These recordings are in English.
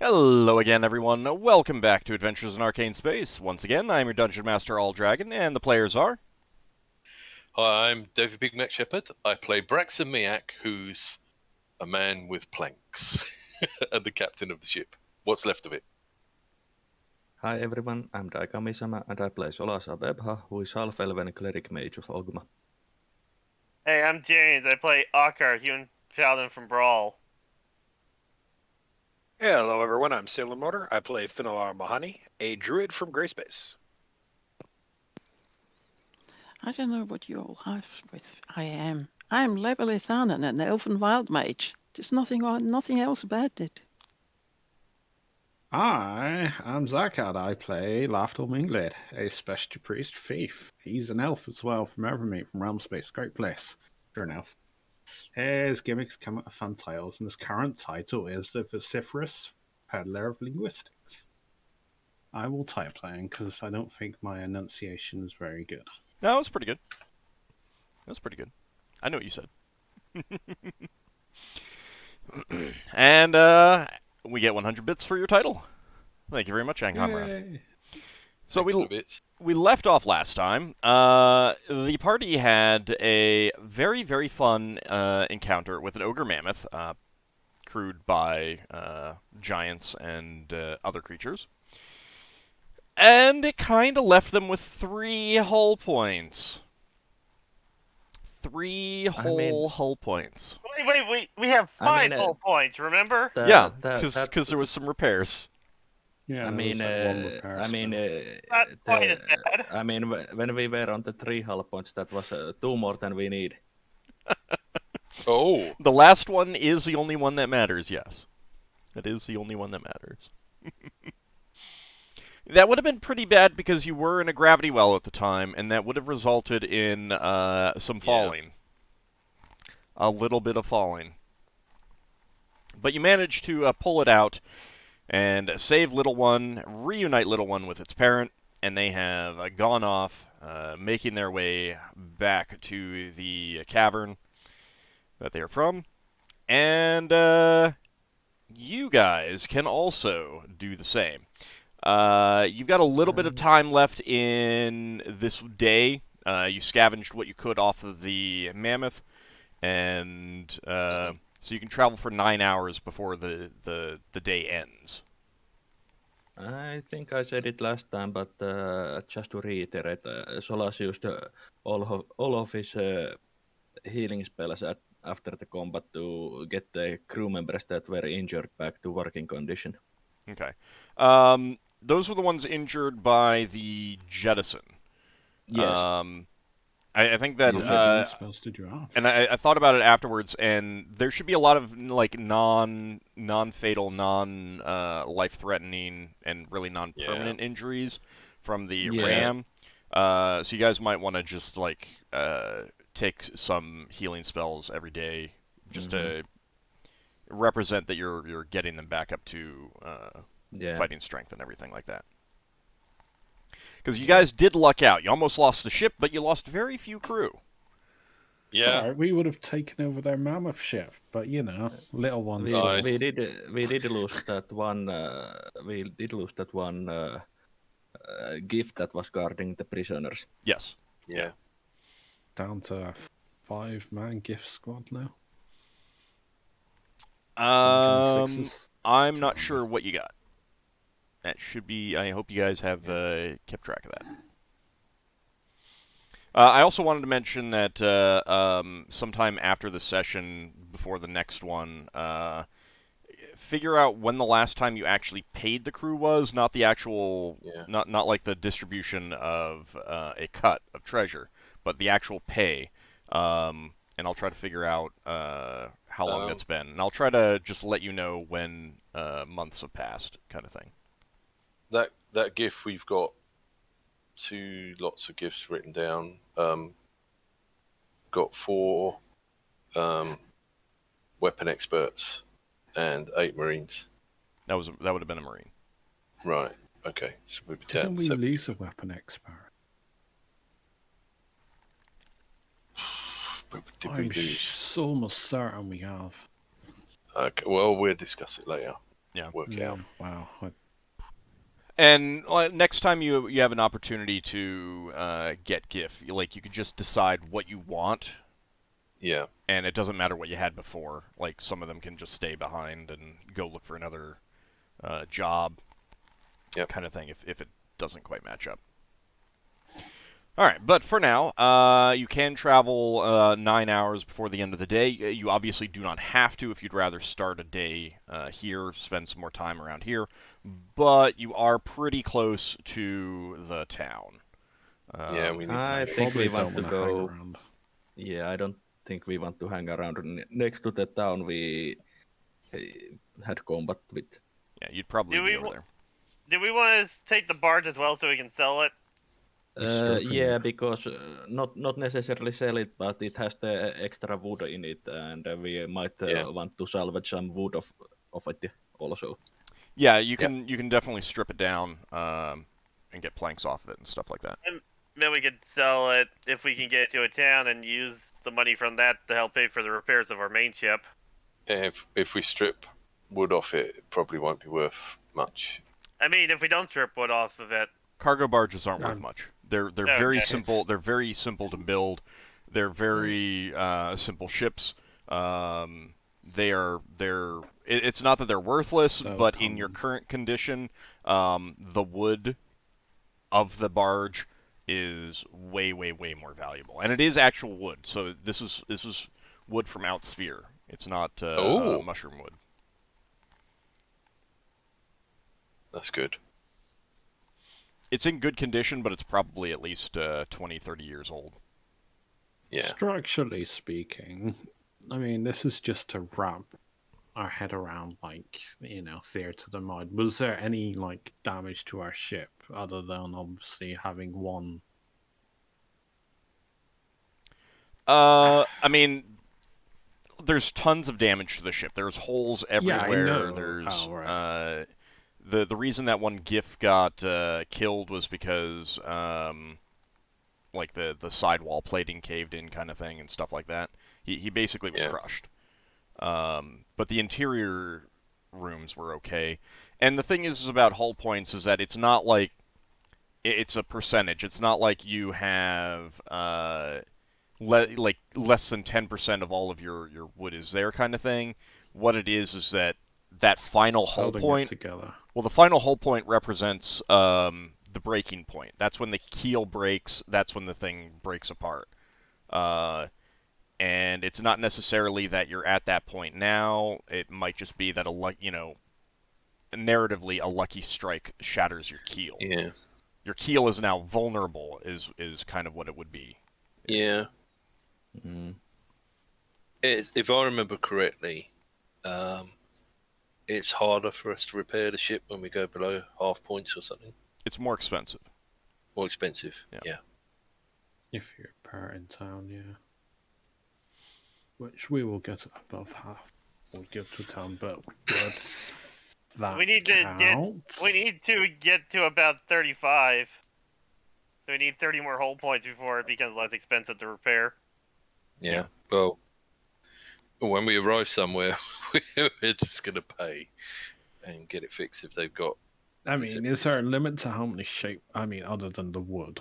Hello again, everyone. Welcome back to Adventures in Arcane Space. Once again, I'm your Dungeon Master, AuldDragon, and the players are... Hi, I'm David Big Mac Shepherd. I play Braxon Miacc, who's a man with planks, and the captain of the ship. What's left of it. Hi everyone, I'm Daikami-sama and I play Solas of Ebha, who is Half-Elven Cleric Mage of Ogma. Hey, I'm James. I play Ockar, human paladin from Brawl. Hello everyone, I'm Sailor Motor. I play Finnel'ar Mohani, a druid from Grayspace. I don't know what you all have with I am. I'm Levalithana, an elven wild mage. There's nothing else about it. Hi, I'm Zakad. I play Lafdul Moonglade, a specialty priest thief. He's an elf as well from Evermeet from Realmspace. Great place. You're an elf. His gimmicks come out of fun titles, and his current title is the Vociferous Peddler of Linguistics. I will type playing because I don't think my enunciation is very good. No, that was pretty good. That was pretty good. I know what you said. And, we get 100 bits for your title. Thank you very much, Anghamra. So we left off last time. The party had a very, very fun encounter with an ogre mammoth, crewed by giants and other creatures. And it kind of left them with 3 hull points. 3 hull points. Wait. We have 5 hull points, remember? Yeah, because there was some repairs. Yeah, when we were on the 3 hull points, that was 2 more than we need. Oh. The last one is the only one that matters, yes. It is the only one that matters. That would have been pretty bad because you were in a gravity well at the time, and that would have resulted in some falling. A little bit of falling. But you managed to pull it out and save Little One, reunite Little One with its parent, and they have gone off, making their way back to the cavern that they are from. And you guys can also do the same. You've got a little bit of time left in this day. You scavenged what you could off of the mammoth, and so you can travel for 9 hours before the day ends. I think I said it last time, but just to reiterate, Solas used all of his healing spells after the combat to get the crew members that were injured back to working condition. Okay. Those were the ones injured by the jettison. Yes. I think that, and I thought about it afterwards, and there should be a lot of like non-fatal, life-threatening, and really non-permanent injuries from the ram. So you guys might want to just like take some healing spells every day, just to represent that you're getting them back up to fighting strength and everything like that. Because you guys did luck out. You almost lost the ship, but you lost very few crew. Yeah, sorry, we would have taken over their mammoth ship, but you know, little ones. We did lose that one. We did lose that one gift that was guarding the prisoners. Yes. Yeah. Down to a 5-man gift squad now. I'm not sure what you got. That should be... I hope you guys have kept track of that. I also wanted to mention that sometime after the session, before the next one, figure out when the last time you actually paid the crew was, not the actual... Not like the distribution of a cut of treasure, but the actual pay. And I'll try to figure out how long that's been. And I'll try to just let you know when months have passed, kind of thing. That gift, we've got 2 lots of gifts written down. Got 4 weapon experts and 8 marines. That would have been a marine. Right. Okay. So we didn't we lose a weapon expert? Did I'm almost certain we have. Okay. Well, we'll discuss it later. Yeah. work it out. Wow. And next time you have an opportunity to get GIF, like you could just decide what you want, Yeah. and it doesn't matter what you had before. Like some of them can just stay behind and go look for another job, kind of thing. If it doesn't quite match up. All right, but for now, you can travel 9 hours before the end of the day. You obviously do not have to if you'd rather start a day here, spend some more time around here, but you are pretty close to the town. Yeah, we need to. I make think we Probably want to don't wanna hang go. around. Yeah, I don't think we want to hang around next to the town we had combat with. Yeah, you'd probably Do be we over there. Do we want to take the barge as well so we can sell it? Yeah, because not necessarily sell it, but it has the extra wood in it, and we might want to salvage some wood of it also. Yeah, you can definitely strip it down and get planks off of it and stuff like that. And then we could sell it if we can get it to a town and use the money from that to help pay for the repairs of our main ship. If we strip wood off it, it probably won't be worth much. I mean, if we don't strip wood off of it. Cargo barges aren't worth much. They're very Okay. simple. They're very simple to build. They're very simple ships. It's not that they're worthless, So but in your current condition, the wood of the barge is way more valuable, and it is actual wood. So this is wood from Outsphere. It's not mushroom wood. That's good. It's in good condition, but it's probably at least 20, 30 years old. Yeah. Structurally speaking, I mean, this is just to wrap our head around, like, Theatre of the Mind. Was there any, like, damage to our ship, other than obviously having one? I mean, there's tons of damage to the ship. There's holes everywhere. Yeah, I know. There's right. the reason that one GIF got killed was because like the sidewall plating caved in, kind of thing, and stuff like that. He basically was crushed. But the interior rooms were okay. And the thing is about hull points is that it's not like it's a percentage. It's not like you have less than 10% of all of your wood is there, kind of thing. What it is that final hull point. Together. Well, the final hull point represents the breaking point. That's when the keel breaks. That's when the thing breaks apart. And it's not necessarily that you're at that point now. It might just be that narratively, a lucky strike shatters your keel. Yeah. Your keel is now vulnerable. Is kind of what it would be. Yeah. Mm. If I remember correctly, it's harder for us to repair the ship when we go below half points or something. It's more expensive. More expensive. Yeah. If you're part in town, yeah. Which we will get above half. We'll give to town, but that We need to get to about 35. So we need 30 more hull points before it becomes less expensive to repair. Yeah. Well, when we arrive somewhere, we're just going to pay and get it fixed if they've got... I mean, is there a limit to how many other than the wood?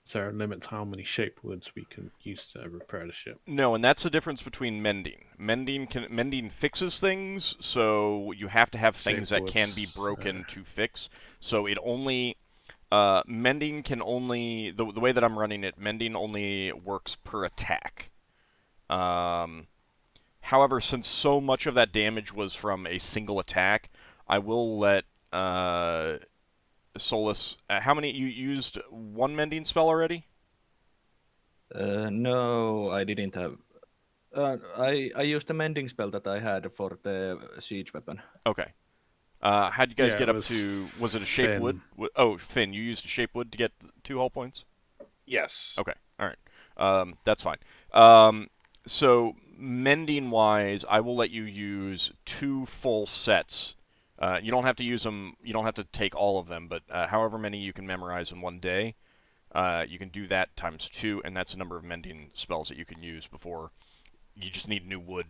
Is there a limit to how many shape woods we can use to repair the ship? No, and that's the difference between mending. Mending fixes things, so you have to have things that can be broken to fix. So it only... mending can only... The way that I'm running it, mending only works per attack. However, since so much of that damage was from a single attack, I will let Solas... how many... You used one mending spell already? No, I didn't have. I used the mending spell that I had for the siege weapon. Okay. How'd you guys get up was to... Was it a shape wood? Oh, Finn, you used a shape wood to get 2 hull points? Yes. Okay, alright. That's fine. So, mending-wise, I will let you use 2 full sets. You don't have to use them... You don't have to take all of them, but however many you can memorize in one day, you can do that times 2, and that's the number of mending spells that you can use before... You just need new wood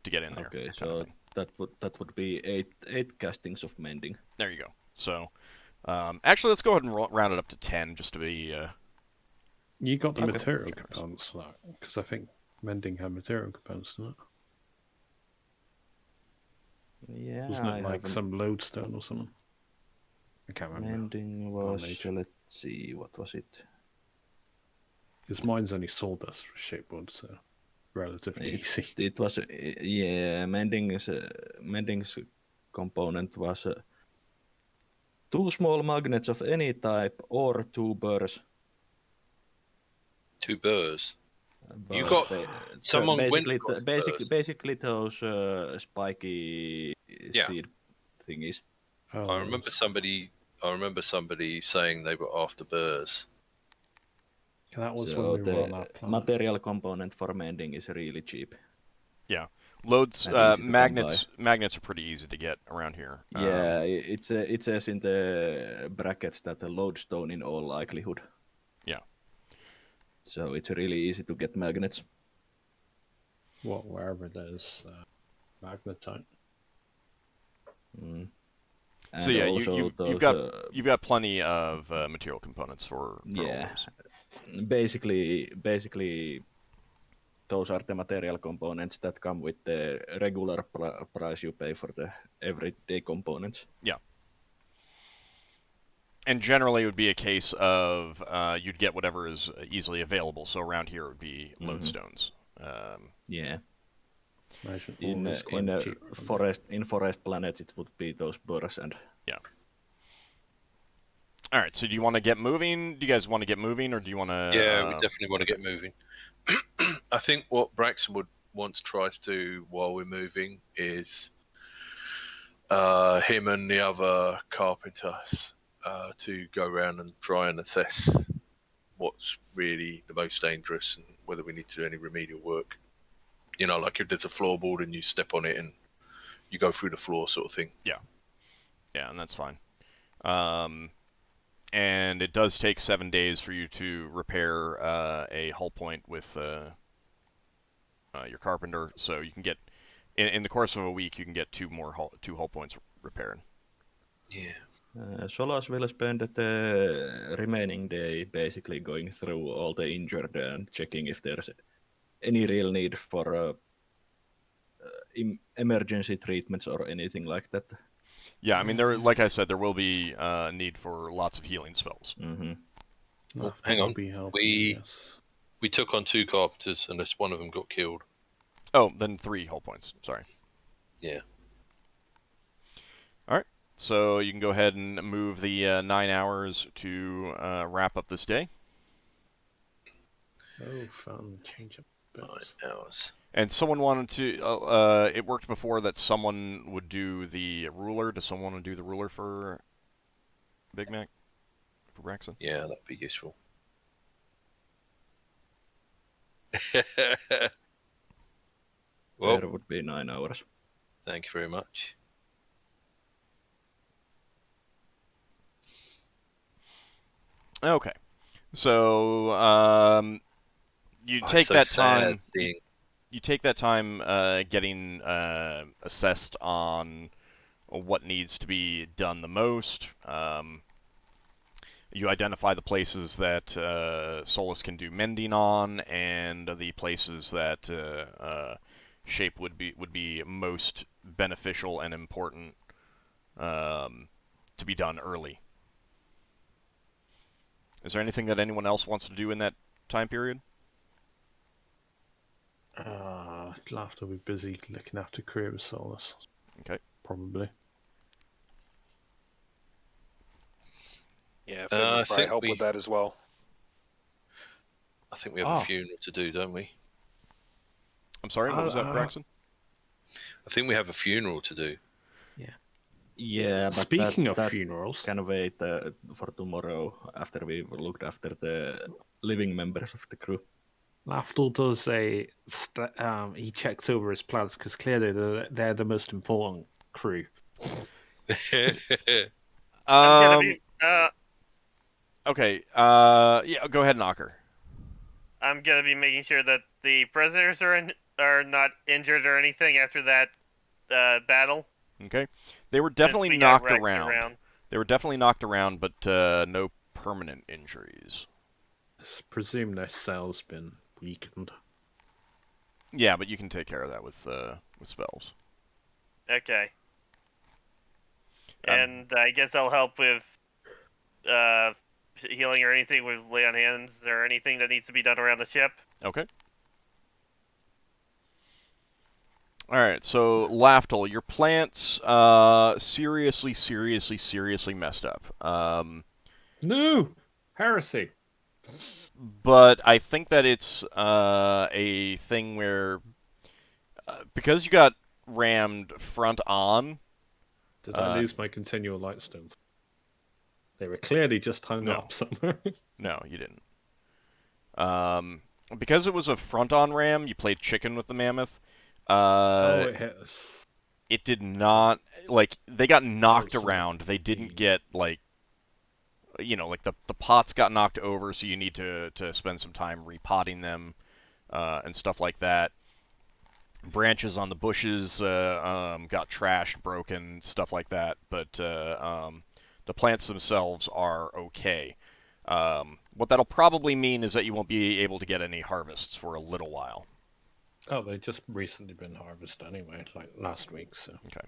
to get in there. Okay, so that would be eight castings of mending. There you go. So, actually, let's go ahead and round it up to 10, just to be. You got the Okay. material components for that, because I think mending had material components, didn't it? Yeah, Wasn't I it like haven't- some lodestone or something? I can't remember. mending was. Mage. Let's see, what was it? Because mine's only sawdust for shapewood, so relatively easy. It was mending's component was 2 small magnets of any type or 2 burrs. 2 burrs. You Burrs, got- someone went basically got burrs. basically those spiky Yeah. seed thingies. Oh, I remember somebody saying they were after burrs. that was So when we were on the that planet. material component for mending is really cheap. Loads, And easy to come magnets are pretty easy to get around here. Yeah, it says in the brackets that a lodestone in all likelihood. Yeah. So it's really easy to get magnets. Wherever there's magnetite. Mm. So And yeah, also you've those, you've got plenty of material components for yeah. all those. Basically, those are the material components that come with the regular price you pay for the everyday components. And generally, it would be a case of you'd get whatever is easily available. So around here, it would be lodestones. Yeah. Imagine In all these quite cheap ones. forest planets, it would be those burrs and. All right. So do you want to get moving? Do you guys want to get moving, or do you want to? Yeah, we definitely want to get moving. I think what Braxon would want to try to do while we're moving is him and the other carpenters to go around and try and assess what's really the most dangerous and whether we need to do any remedial work. You know, like if there's a floorboard and you step on it and you go through the floor sort of thing. Yeah, and that's fine. And it does take 7 days for you to repair a hull point with your carpenter. So you can get, in the course of a week, you can get 2 hull points repaired. Yeah. Solas will spend the remaining day basically going through all the injured and checking if there's any real need for emergency treatments or anything like that. Yeah, I mean, there, like I said, there will be a need for lots of healing spells. Mm-hmm. Oh, hang on. Be helpful, We- yes. We took on 2 carpenters unless one of them got killed. Oh, then 3 hull points. Sorry. Yeah. All right. So you can go ahead and move the 9 hours to wrap up this day. Oh, fun. Change up 9 bits. hours. And someone wanted to. It worked before that someone would do the ruler. Does someone want to do the ruler for Big Mac? For Braxon? Yeah, that'd be useful. Well, There would be 9 hours. thank you very much. Okay. So you Oh, take it's so that sad time. seeing- You take that time getting assessed on what needs to be done the most. You identify the places that Solas can do mending on, and the places that shape would be most beneficial and important to be done early. Is there anything that anyone else wants to do in that time period? I'll have to be busy looking after career with Solas. Okay. Probably. Yeah, I Finn would probably think help we- with that as well. I think we have Ah. a funeral to do, don't we? I'm sorry, what was that, Braxon? I think we have a funeral to do. Yeah, but Speaking of that funerals, can wait for tomorrow after we've looked after the living members of the crew. Lafdul does he checks over his plans because clearly they're the most important crew. I'm gonna be. Okay. Yeah. Go ahead, Ockar. I'm gonna be making sure that the prisoners are not injured or anything after that battle. Okay. They were since definitely we got knocked wrecked around. They were definitely knocked around, but no permanent injuries. I presume their cell's been weakened. Yeah, but you can take care of that with spells. Okay. And I guess I'll help with healing or anything with lay on hands. Is there anything that needs to be done around the ship? Okay. Alright, so Lafdul, your plants seriously messed up. No! Heresy! But I think that it's a thing where, because you got rammed front on... Did I lose my continual lightstones? They were clearly just hung No. up somewhere. No, you didn't. Because it was a front-on ram, you played chicken with the mammoth. It hit us. It did not, like, they got knocked Outside. around. They didn't get, like, like the pots got knocked over, so you need to spend some time repotting them and stuff like that. Branches on the bushes got trashed, broken, stuff like that. But the plants themselves are okay. What that'll probably mean is that you won't be able to get any harvests for a little while. Oh, they've just recently been harvested anyway, like last week, so. Okay.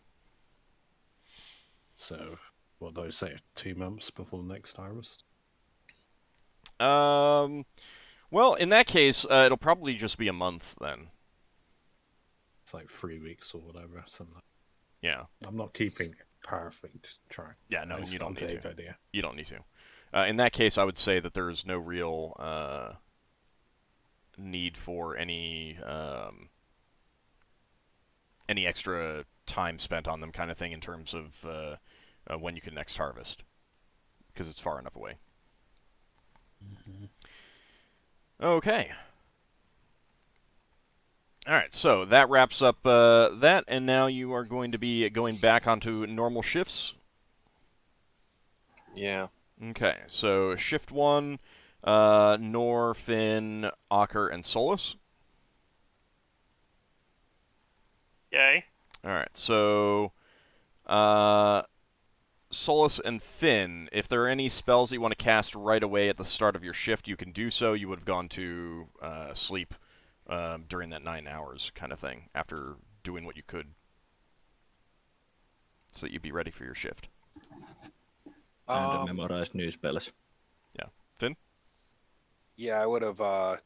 So, what do I say, 2 months before the next harvest? Well, in that case, it'll probably just be a month then. It's like 3 weeks or whatever, something like Yeah. that. I'm not keeping perfect track. Yeah, no, I just you don't got a need vague to. idea. You don't need to. In that case, I would say that there's no real need for any extra time spent on them kind of thing in terms of when you can next harvest, because it's far enough away. Mm-hmm. Okay. Alright, so that wraps up that, and now you are going to be going back onto normal shifts. Yeah. Okay, so shift 1, Nor, Finn, Ockar, and Solas. Yay. Alright, so Solas and Finn, if there are any spells that you want to cast right away at the start of your shift, you can do so. You would have gone to sleep during that 9 hours kind of thing, after doing what you could, so that you'd be ready for your shift. And memorize new spells. Yeah. Finn? Yeah, I would have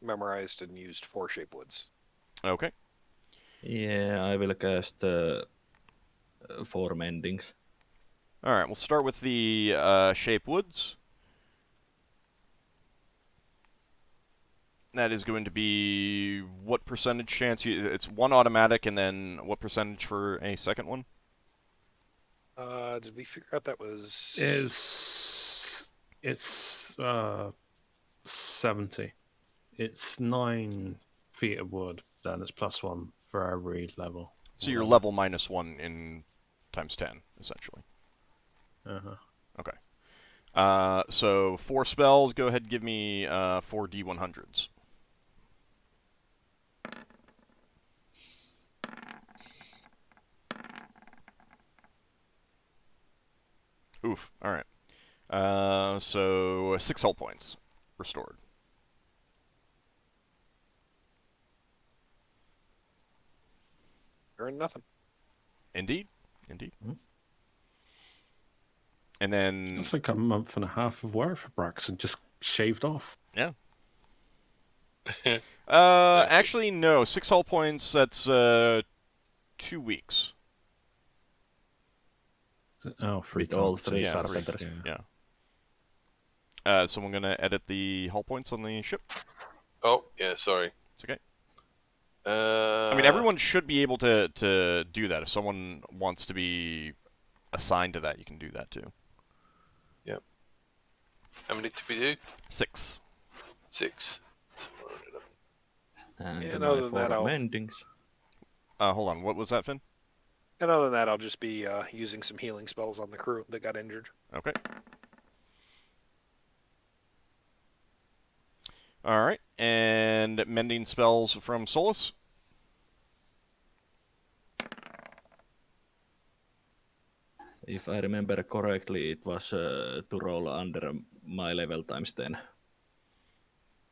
memorized and used 4 Shape Woods. Okay. Yeah, I will cast 4 mendings. Alright, we'll start with the Shape Woods. That is going to be what percentage chance? It's 1 automatic, and then what percentage for a second one? Did we figure out that was... It's 70. It's 9 feet of wood, then it's +1 for every level. So you're level -1 in times 10, essentially. Uh-huh. Okay. So 4 spells. Go ahead and give me 4 D100s. Oof. All right. So 6 hull points restored. Or nothing. Indeed. Indeed. Hmm. And then... That's like a month and a half of work for Braxon, just shaved off. Yeah. Actually, no. 6 hull points, that's 2 weeks. Oh, 3 With all carpenters. 3 Yeah, carpenters. Yeah. So I'm going to edit the hull points on the ship. Oh, yeah, sorry. It's okay. I I mean, everyone should be able to do that. If someone wants to be assigned to that, you can do that too. Yep. How many did we do? 6. 6. And Yeah, my other than 4 that, I'll- mendings. Hold on. What was that, Finn? And other than that, I'll just be using some healing spells on the crew that got injured. Okay. All right. And mending spells from Solas. If I remember correctly, it was to roll under my level times 10.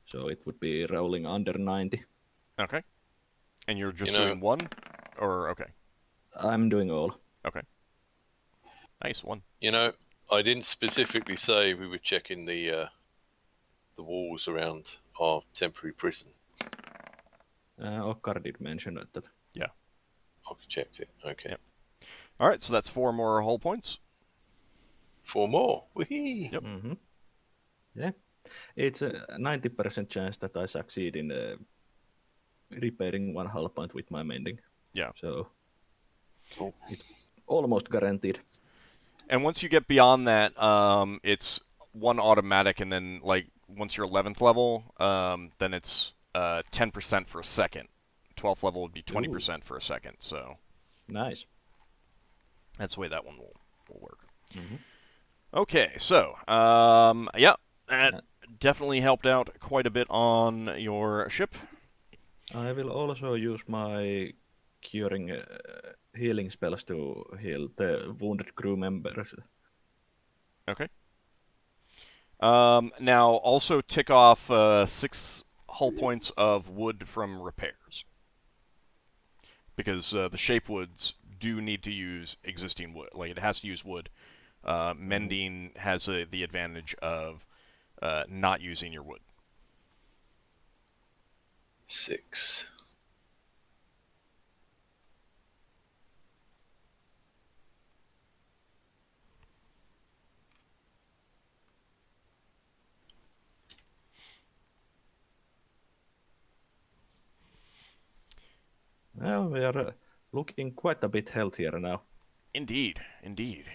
So it would be rolling under 90. Okay. And you're just You know- doing one? Or, okay. I'm doing all. Okay. Nice, one. You know, I didn't specifically say we were checking the walls around our temporary prison. Ockar did mention that. I checked it. Okay. Yep. Alright, so that's 4 more hull points. 4 more. Whee! Yep. Mm-hmm. Yeah. It's a 90% chance that I succeed in repairing 1 hull point with my mending. Yeah. So Cool. it's almost guaranteed. And once you get beyond that, it's 1 automatic, and then, like, once you're 11th level, then it's 10% for a second. 12th level would be 20% for a second, so Nice. that's the way that one will work. Mm-hmm. Okay, so, yeah, that definitely helped out quite a bit on your ship. I will also use my curing healing spells to heal the wounded crew members. Okay. Now, also tick off 6 hull points of wood from repairs. Because the shape woods do need to use existing wood. Like, it has to use wood. Mending has the advantage of not using your wood. 6. Well, we are looking quite a bit healthier now. Indeed, indeed.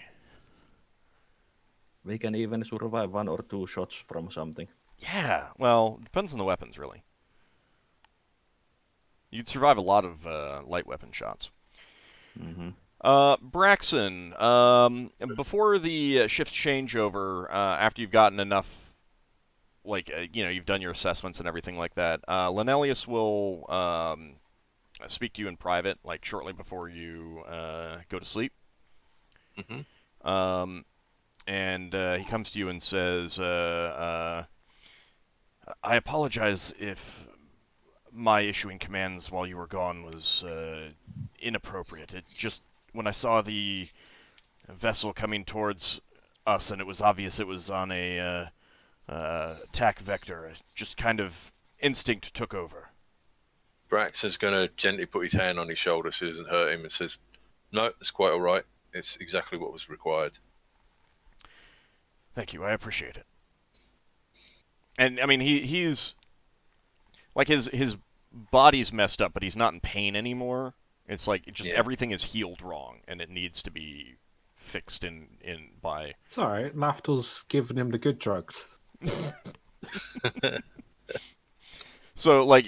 We can even survive 1 or 2 shots from something. Yeah, well, depends on the weapons, really. You'd survive a lot of light weapon shots. Mm-hmm. Braxon, before the shift changeover, after you've gotten enough, like, you've done your assessments and everything like that, Lenelius will speak to you in private, like, shortly before you go to sleep. Mm-hmm. And he comes to you and says, I apologize if my issuing commands while you were gone was inappropriate. It just, when I saw the vessel coming towards us and it was obvious it was on a attack vector, just kind of instinct took over. Braxon's going to gently put his hand on his shoulder so it doesn't hurt him and says, no, it's quite all right. It's exactly what was required. Thank you, I appreciate it. And, I mean, he's... Like, his body's messed up, but he's not in pain anymore. It's like, everything is healed wrong, and it needs to be fixed in by... It's alright, Lafdul's giving him the good drugs. So, like,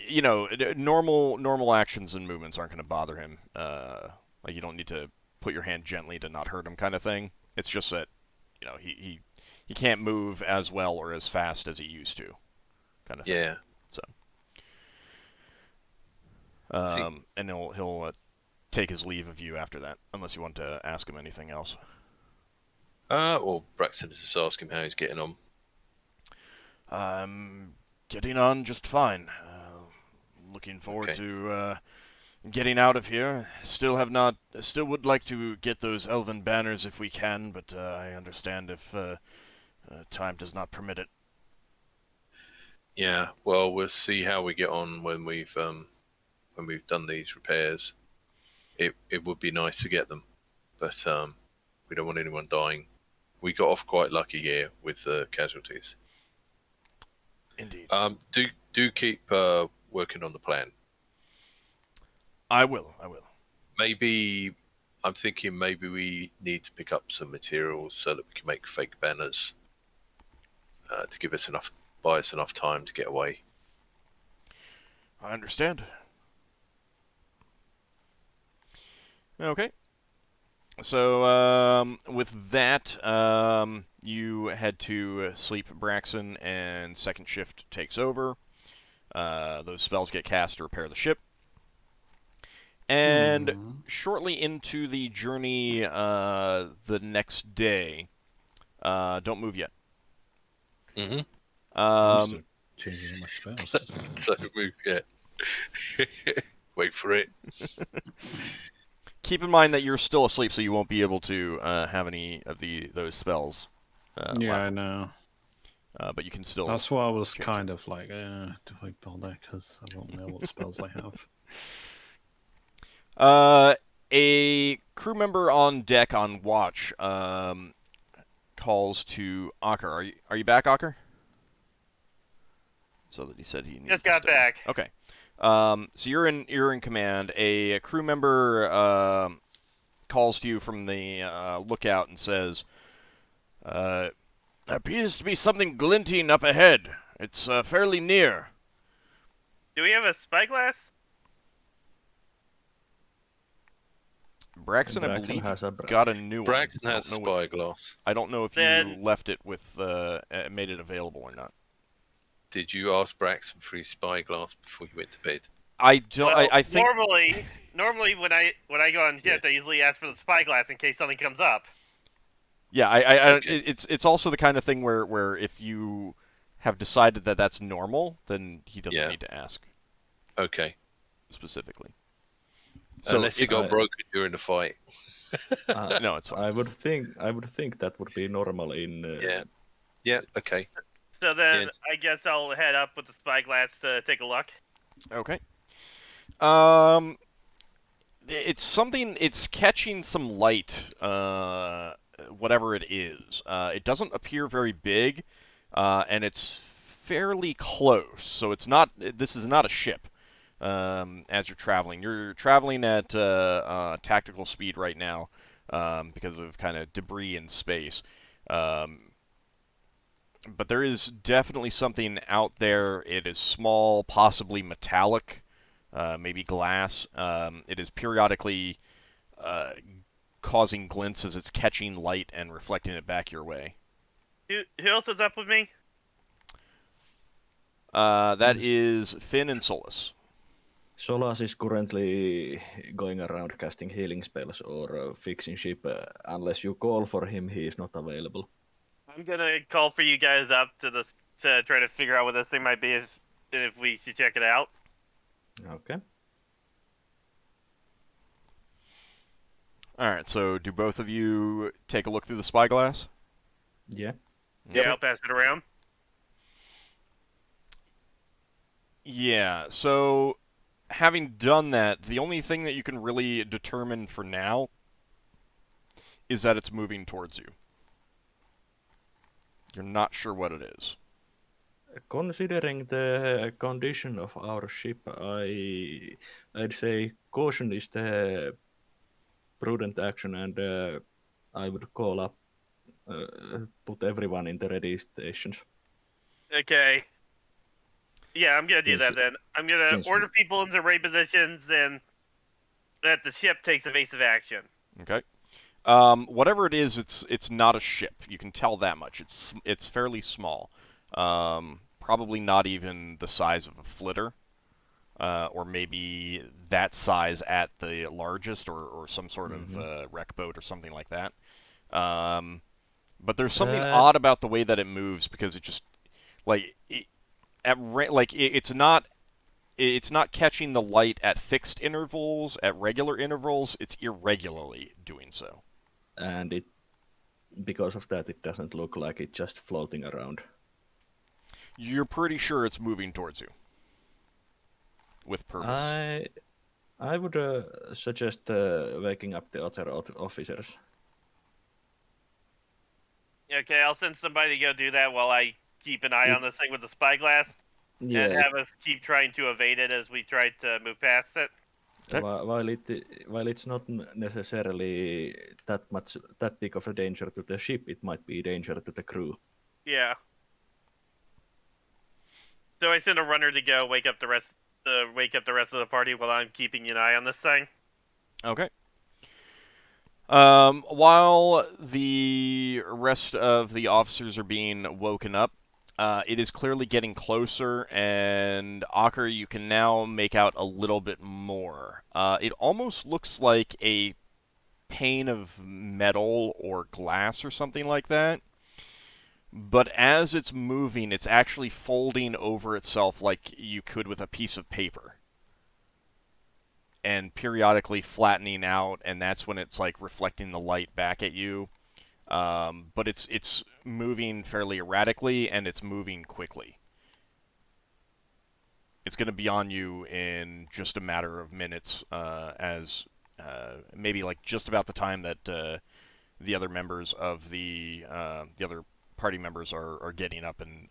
normal actions and movements aren't going to bother him. Like, you don't need to put your hand gently to not hurt him kind of thing. It's just that, he can't move as well or as fast as he used to, kind of thing. Yeah. So, and he'll take his leave of you after that, unless you want to ask him anything else. Well, Braxton is just ask him how he's getting on. Getting on just fine. Looking forward to getting out of here. Still would like to get those elven banners if we can, but I understand if time does not permit it. Yeah, well, we'll see how we get on when we've done these repairs. It would be nice to get them, but we don't want anyone dying. We got off quite lucky here with the casualties. Indeed. Do keep working on the plan. I will. Maybe I'm thinking maybe we need to pick up some materials so that we can make fake banners to buy us enough time to get away. I understand. Okay. So, with that, you head to sleep, Braxon, and second shift takes over. Those spells get cast to repair the ship. And shortly into the journey the next day, don't move yet. Mm-hmm. I'm still changing my spells. So move yet. Wait for it. Keep in mind that you're still asleep, so you won't be able to have any of those spells Yeah, left. I know. But you can still... That's why I was change kind of like, do I bother? Because I don't know what spells I have. A crew member on deck on watch calls to Ockar. Are you back, Ockar? So that he said he needs Just to got stay. back. Okay. So you're in command. A crew member calls to you from the lookout and says, "There appears to be something glinting up ahead. It's fairly near." Do we have a spyglass? Braxon, I Braxon believe, has a got a new one. Braxton has a spyglass. I don't know if you Then- left it with made it available or not. Did you ask Braxton for his spyglass before you went to bed? I don't. Well, I think normally when I go on shift, I usually ask for the spyglass in case something comes up. Yeah, Okay. it's also the kind of thing where if you have decided that that's normal, then he doesn't Yeah. need to ask Okay. specifically. So Unless it if- got broken during the fight. no, it's fine. I would think that would be normal in. Yeah. Yeah, okay. So then Yes. I guess I'll head up with the spyglass to take a look. Okay. It's something. It's catching some light. Whatever it is. It doesn't appear very big, and it's fairly close. So it's not. This is not a ship. As you're traveling. You're traveling at tactical speed right now because of kind of debris in space. But there is definitely something out there. It is small, possibly metallic, maybe glass. It is periodically causing glints as it's catching light and reflecting it back your way. Who else is up with me? That Yes. is Finn and Solas. Solas is currently going around casting healing spells or fixing ship. Unless you call for him, he is not available. I'm gonna call for you guys up to try to figure out what this thing might be if we should check it out. Okay. All right, so do both of you take a look through the spyglass? Yeah. Yeah, I'll pass it around. Yeah, so having done that, the only thing that you can really determine for now is that it's moving towards you. You're not sure what it is. Considering the condition of our ship, I'd say caution is the prudent action, and I would call up, put everyone in the ready stations. Okay. Yeah, I'm gonna do Yes, that then. I'm gonna yes. order people into raid positions and that the ship takes evasive action. Okay. Whatever it is, it's not a ship. You can tell that much. It's fairly small. Probably not even the size of a flitter, or maybe that size at the largest, or some sort of wreck boat or something like that. But there's something odd about the way that it moves because it just it's not catching the light at fixed intervals, at regular intervals. It's irregularly doing so. And because of that, it doesn't look like it's just floating around. You're pretty sure it's moving towards you. With purpose. I would suggest waking up the other officers. Okay, I'll send somebody to go do that while I keep an eye on this thing with the spyglass and Yeah, have us keep trying to evade it as we try to move past it. Okay. while it's not necessarily that big of a danger to the ship, it might be danger to the crew. Yeah. So I send a runner to go wake up the rest of the party while I'm keeping an eye on this thing. Okay. While the rest of the officers are being woken up, it is clearly getting closer, and Ockar, you can now make out a little bit more. It almost looks like a pane of metal or glass or something like that. But as it's moving, it's actually folding over itself like you could with a piece of paper. And periodically flattening out, and that's when it's like reflecting the light back at you. But it's moving fairly erratically, and it's moving quickly. It's going to be on you in just a matter of minutes, as maybe like just about the time that the other members of the other party members are getting up and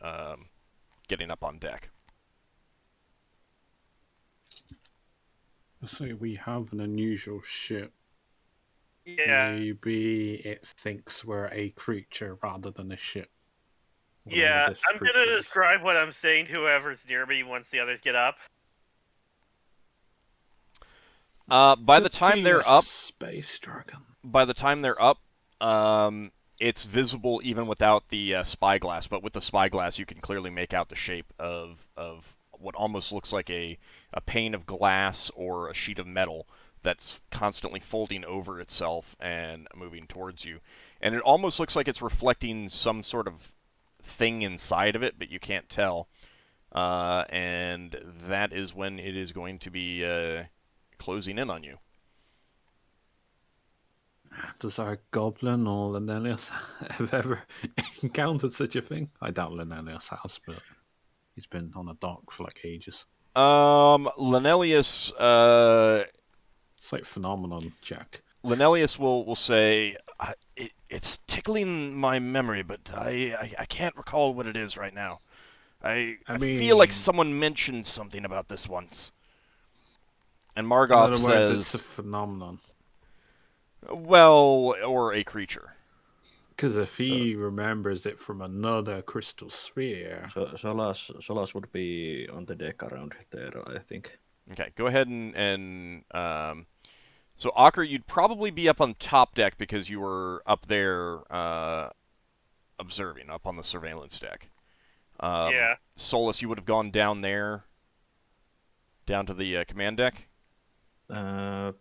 getting up on deck. So we have an unusual ship. Yeah. Maybe it thinks we're a creature rather than a ship. Whatever Yeah, this I'm gonna creature is. describe what I'm saying to whoever's near me once the others get up. By the Could time be they're a up, space dragon. it's visible even without the spyglass. But with the spyglass, you can clearly make out the shape of what almost looks like a pane of glass or a sheet of metal that's constantly folding over itself and moving towards you. And it almost looks like it's reflecting some sort of thing inside of it, but you can't tell. And that is when it is going to be closing in on you. Does our goblin or Lenelius have ever encountered such a thing? I doubt Lenelius has, but he's been on a dock for like ages. Lenelius, It's like phenomenon, Jack. Lenelius will say, it's tickling my memory, but I can't recall what it is right now. I feel like mean- someone mentioned something about this once. And In Margoth other words, it's says, a phenomenon. well, or a creature. Because if he remembers it from another crystal sphere, So Solas would be on the deck around there, I think. Okay, go ahead and so Ockar, you'd probably be up on top deck because you were up there observing, up on the surveillance deck. Yeah. Solas, you would have gone down there, down to the command deck, Uh,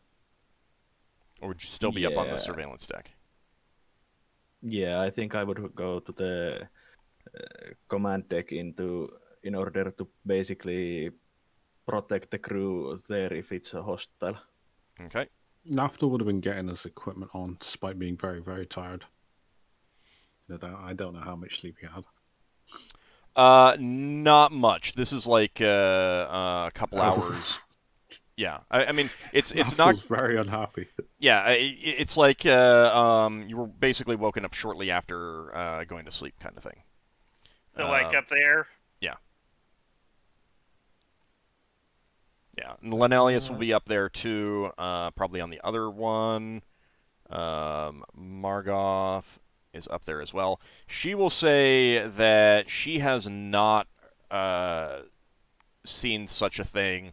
or would you still be up on the Yeah. surveillance deck? yeah, I think I would go to the command deck in order to basically protect the crew there if it's a hostile. Okay. Lafdul would have been getting his equipment on despite being very, very tired. I don't know how much sleep he had. Not much. This is like a couple hours. Yeah, I mean, it's not. Lafdul's very unhappy. Yeah, it's like you were basically woken up shortly after going to sleep, kind of thing. So like up there. Yeah, and Lenelius will be up there too, probably on the other one. Margoth is up there as well. She will say that she has not seen such a thing,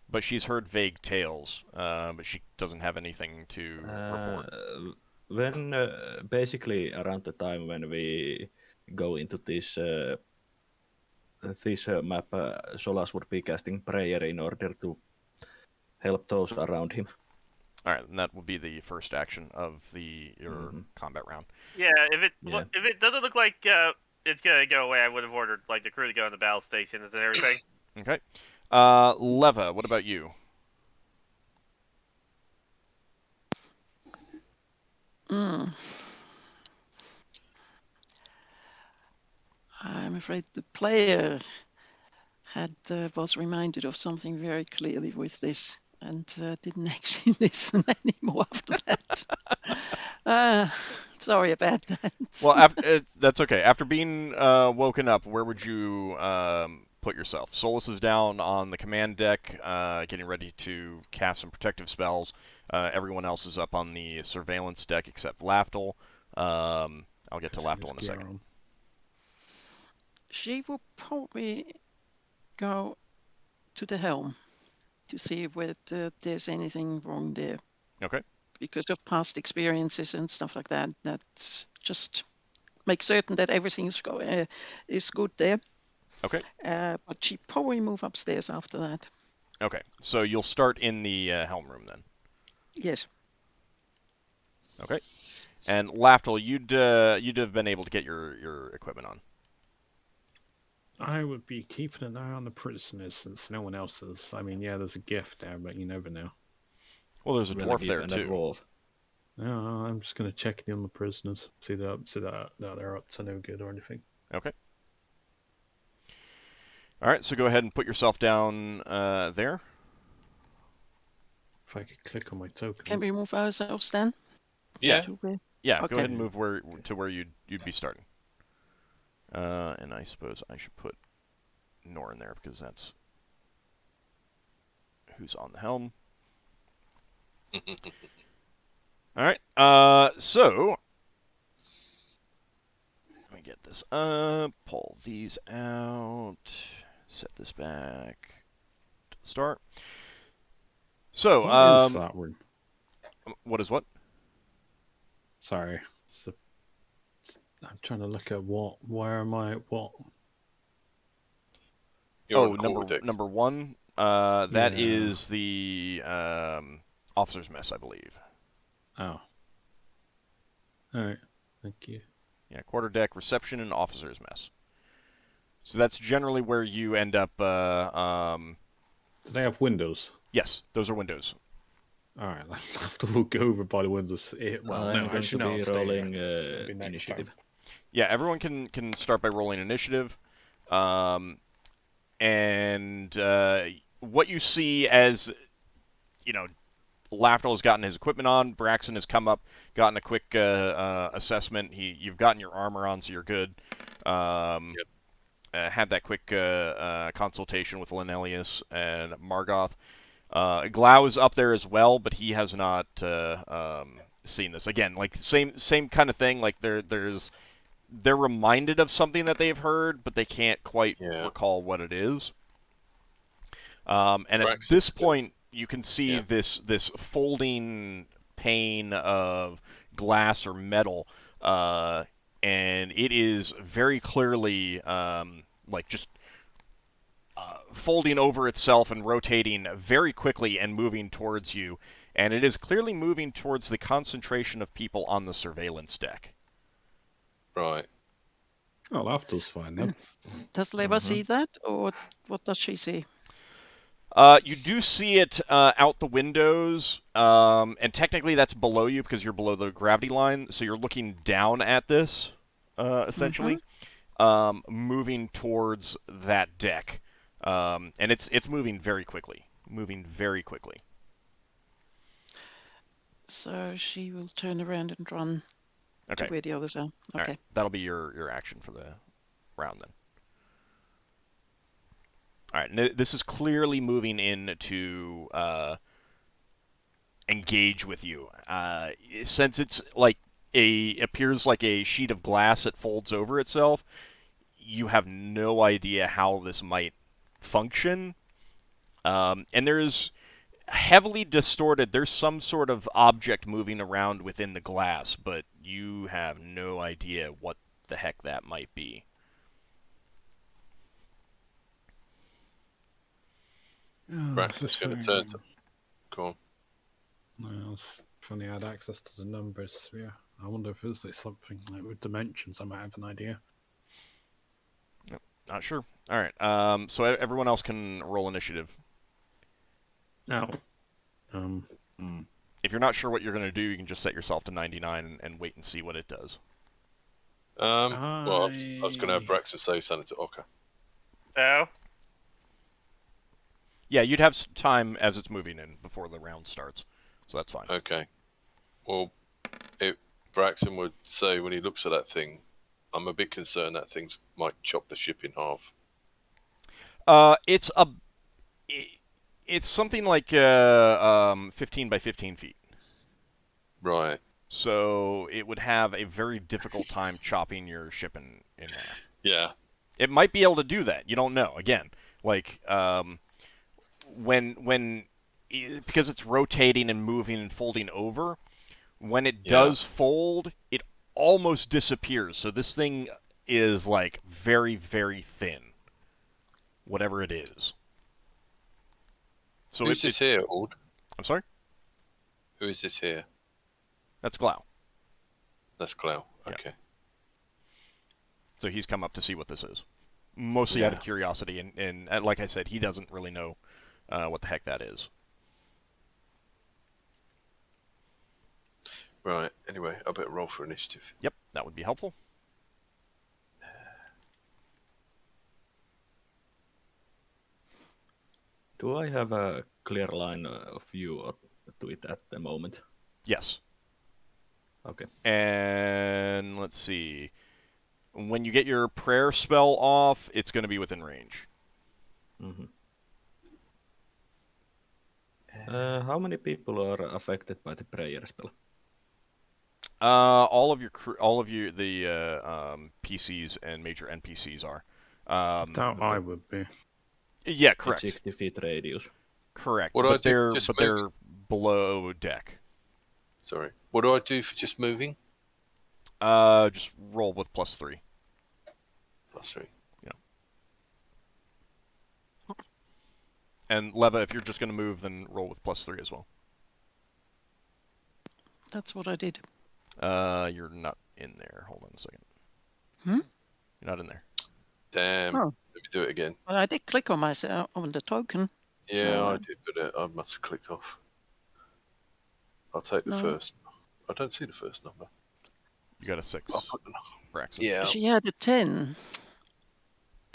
but she's heard vague tales, but she doesn't have anything to report. When basically around the time when we go into this map, Solas would be casting prayer in order to help those around him. All right, and that will be the first action of your combat round. Yeah, if it doesn't look like it's gonna go away, I would have ordered like the crew to go in the battle stations and everything. Okay. Leva, what about you? I'm afraid the player was reminded of something very clearly with this and didn't actually listen anymore after that. Sorry about that. Well, that's okay. After being woken up, where would you put yourself? Solas is down on the command deck, getting ready to cast some protective spells. Everyone else is up on the surveillance deck except Lafdul. I'll get to Lafdul in a second. She will probably go to the helm to see whether there's anything wrong there. Okay. Because of past experiences and stuff like that. That's just make certain that everything is good there. Okay. But she probably move upstairs after that. Okay. So you'll start in the Helm Room then. Yes. Okay. And Lafdul, you'd have been able to get your equipment on. I would be keeping an eye on the prisoners since no one else is. I mean, yeah, there's a gift there, but you never know. Well, there's a dwarf Relative there and a too. dwarf. No, I'm just going to check in on the prisoners, see that they're up to no good or anything. Okay. All right, so go ahead and put yourself down there. If I could click on my token. Can we move ourselves then? Yeah. To where- Yeah, Okay. go ahead and move where you'd be starting. And I suppose I should put Nor in there because that's who's on the helm. All right. So let me get this up. Pull these out. Set this back. Start. So, What is that word? what is what? Sorry. I'm trying to look at where am I, what? You're Oh, on quarterdeck. number one. That Yeah. is the officer's mess, I believe. Oh. Alright, thank you. Yeah, quarterdeck, reception, and officer's mess. So that's generally where you end up. Do they have windows? Yes, those are windows. Alright, I'll have to go over by the windows. Well, I'm no, going actually, to no, I'll be stay rolling here. It'll be next initiative. time. Yeah, everyone can start by rolling initiative. And what you see as, Lafdul has gotten his equipment on. Braxon has come up, gotten a quick assessment. You've gotten your armor on, so you're good. Had that quick consultation with Linelius and Margoth. Glau is up there as well, but he has not seen this. Again, like same kind of thing. Like they're reminded of something that they've heard, but they can't quite recall what it is. And at this point, you can see this folding pane of glass or metal, and it is very clearly just folding over itself and rotating very quickly and moving towards you. And it is clearly moving towards the concentration of people on the surveillance deck. Right. Oh, Lafdul's fine then. Does Leva see that, or what does she see? You do see it out the windows, and technically that's below you because you're below the gravity line, so you're looking down at this, essentially, moving towards that deck. And it's moving very quickly. So she will turn around and run Okay. to where the others are. All Okay. right. That'll be your action for the round then. All right. This is clearly moving in to engage with you. Since it's appears like a sheet of glass that folds over itself, you have no idea how this might function. And there's heavily distorted. There's some sort of object moving around within the glass, but you have no idea what the heck that might be. Braxton's going to turn to... Go on. Well, it's funny I had access to the numbers. Yeah, I wonder if it's like something like with dimensions. I might have an idea. Yep, not sure. All right. So everyone else can roll initiative. No. If you're not sure what you're going to do, you can just set yourself to 99 and wait and see what it does. Well, I was going to have Braxton say something to Ockar. Oh? Yeah, you'd have some time as it's moving in before the round starts, so that's fine. Okay. Well, Braxton would say when he looks at that thing, I'm a bit concerned that thing might chop the ship in half. It's something like 15 by 15 feet. Right. So it would have a very difficult time chopping your ship in half. Yeah. It might be able to do that. You don't know. Again, because it's rotating and moving and folding over, when it does fold, it almost disappears. So this thing is like very, very thin, whatever it is. So Who's this here, Ald? I'm sorry? Who is this here? That's Glau. That's Clow. Yeah. Okay. So he's come up to see what this is. Mostly out of curiosity, and like I said, he doesn't really know what the heck that is. Right. Anyway, I better roll for initiative. Yep, that would be helpful. Do I have a clear line of view to it at the moment? Yes. Okay. And let's see. When you get your prayer spell off, it's going to be within range. Mm-hmm. How many people are affected by the prayer spell? All of the PCs and major NPCs are. Doubt I would be. Yeah, correct. 60 feet radius. Correct. What do I do? They're below deck. Sorry. What do I do for just moving? Just roll with +3. +3. And Leva, if you're just going to move, then roll with +3 as well. That's what I did. You're not in there. Hold on a second. Hmm? You're not in there. Damn. Oh. Let me do it again. Well, I did click on myself on the token. Yeah, so, I did, but I must have clicked off. I'll take the No. first. I don't see the first number. You got a 6, I'll put the Braxon. Yeah. She had a 10.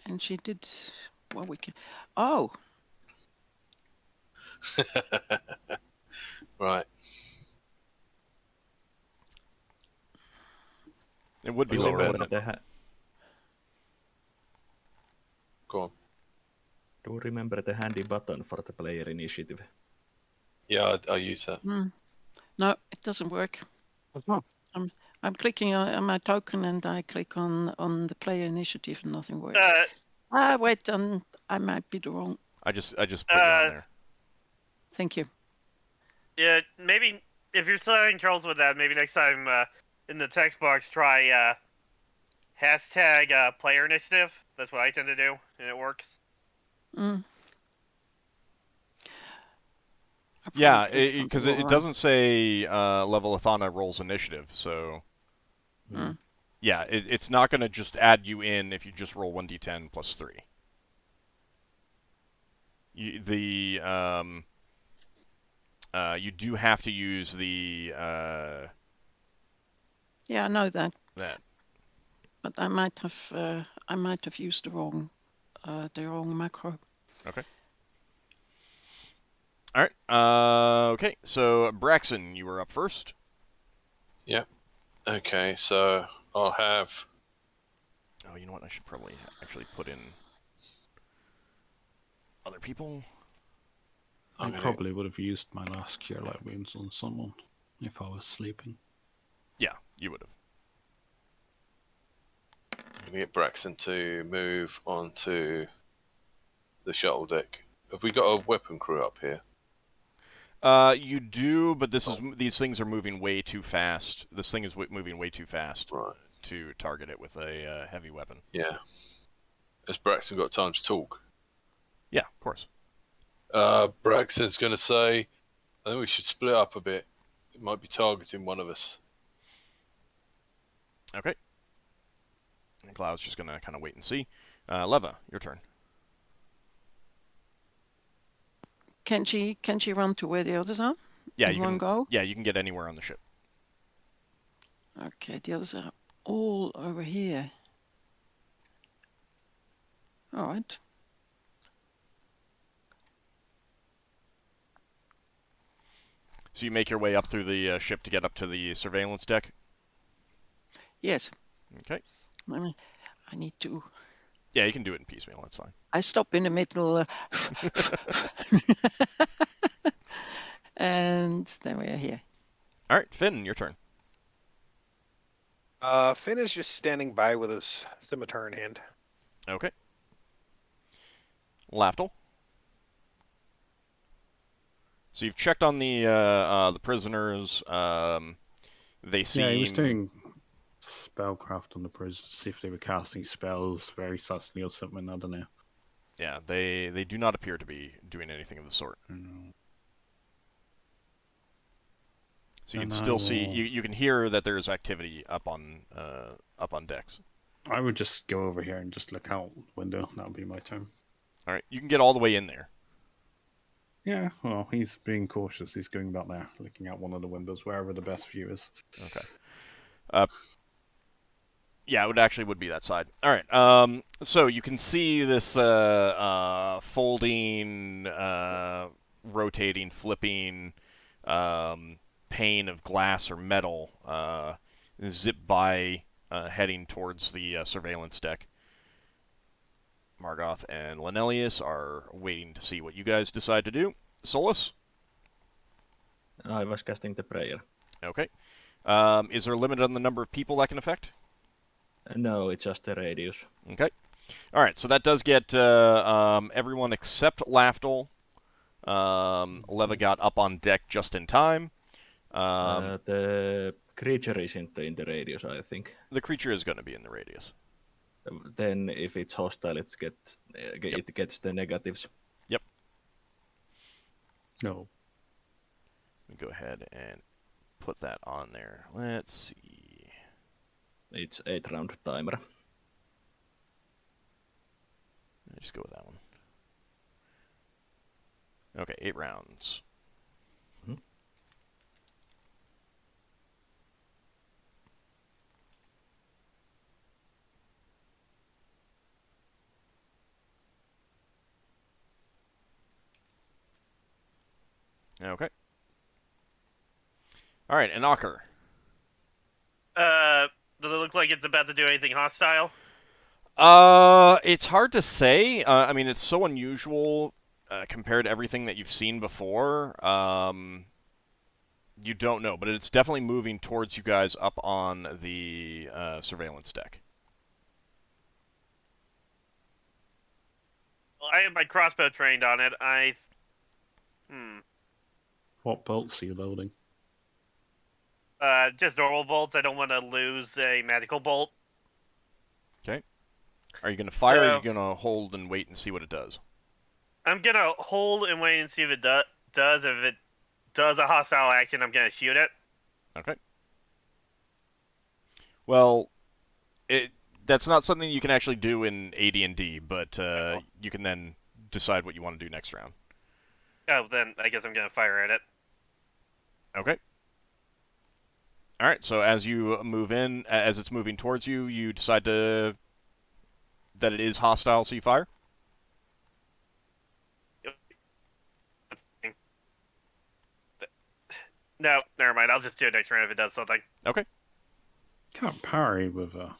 And she did. Well, we can. Oh, Right. It would be Do lower, remember wouldn't it? Go on. Do you remember the handy button for the player initiative? Yeah, I use that. no, it doesn't work. I'm clicking on my token and I click on the player initiative and nothing works. Wait, I might be the wrong. I just put you on there. Thank you. Yeah, maybe if you're still having troubles with that, maybe next time in the text box try hashtag player initiative. That's what I tend to do, and it works. Mm. I Yeah, probably did because something it wrong. doesn't say Levalithana rolls initiative, so yeah, it's not going to just add you in if you just roll 1d10 +3. You do have to use the Yeah, I know that, that. but I might have used the wrong macro. Okay. All right. Okay. So Braxon, you were up first. Okay, so I'll have. Oh, you know what? I should probably actually put in other people. I probably would have used my last Cure Light Wounds on someone if I was sleeping. Yeah, you would have. I'm going to get Braxton to move onto the shuttle deck. Have we got a weapon crew up here? You do, but these things are moving way too fast. This thing is moving way too fast Right. to target it with a heavy weapon. Yeah. Has Braxton got time to talk? Yeah, of course. Braxton's going to say, I think we should split up a bit. It might be targeting one of us. Okay. And Cloud's just going to kind of wait and see. Leva, your turn. Can she run to where the others are? Yeah, in you one can. go? Yeah, you can get anywhere on the ship. Okay, the others are all over here. All right. So you make your way up through the ship to get up to the surveillance deck? Yes. Okay. I need to. Yeah, you can do it in piecemeal. That's fine. I stop in the middle. And then we are here. All right, Finn, your turn. Finn is just standing by with his scimitar in hand. Okay. Lafdul. So you've checked on the prisoners. They seem. Yeah, he was doing spellcraft on the prisoners, see if they were casting spells very subtly or something. I don't know. Yeah, they do not appear to be doing anything of the sort. So you can And still see, you can hear that there's activity up on decks. I would just go over here and just look out the window. That would be my turn. All right, you can get all the way in there. Yeah, well, he's being cautious. He's going back there, looking out one of the windows, wherever the best view is. Okay. Yeah, it would be that side. All right. So you can see this folding, rotating, flipping pane of glass or metal zip by, heading towards the surveillance deck. Margoth and Lenelius are waiting to see what you guys decide to do. Solas? I was casting the prayer. Okay. Is there a limit on the number of people that can affect? No, it's just the radius. Okay. All right, so that does get everyone except Lafdul. Leva got up on deck just in time. The creature isn't in the radius, I think. The creature is going to be in the radius. Then if it's hostile, it gets the negatives. Yep. No. Let me go ahead and put that on there. Let's see. It's 8-round timer. Let's just go with that one. Okay, 8 rounds. Mhm. Okay. All right, and Ockar. Does it look like it's about to do anything hostile? It's hard to say. I mean, it's so unusual compared to everything that you've seen before. You don't know, but it's definitely moving towards you guys up on the surveillance deck. Well, I have my crossbow trained on it. What bolts are you loading? Just normal bolts. I don't want to lose a magical bolt. Okay. Are you going to fire, or are you So- going to hold and wait and see what it does? I'm gonna hold and wait and see if it does. If it does a hostile action, I'm gonna shoot it. Okay. Well, that's not something you can actually do in AD&D, but you can then decide what you want to do next round. Oh, then I guess I'm gonna fire at it. Okay. All right, so as you move in, as it's moving towards you, you decide that it is hostile, so you fire? No, never mind. I'll just do it next round if it does something. Okay. Can't parry with a...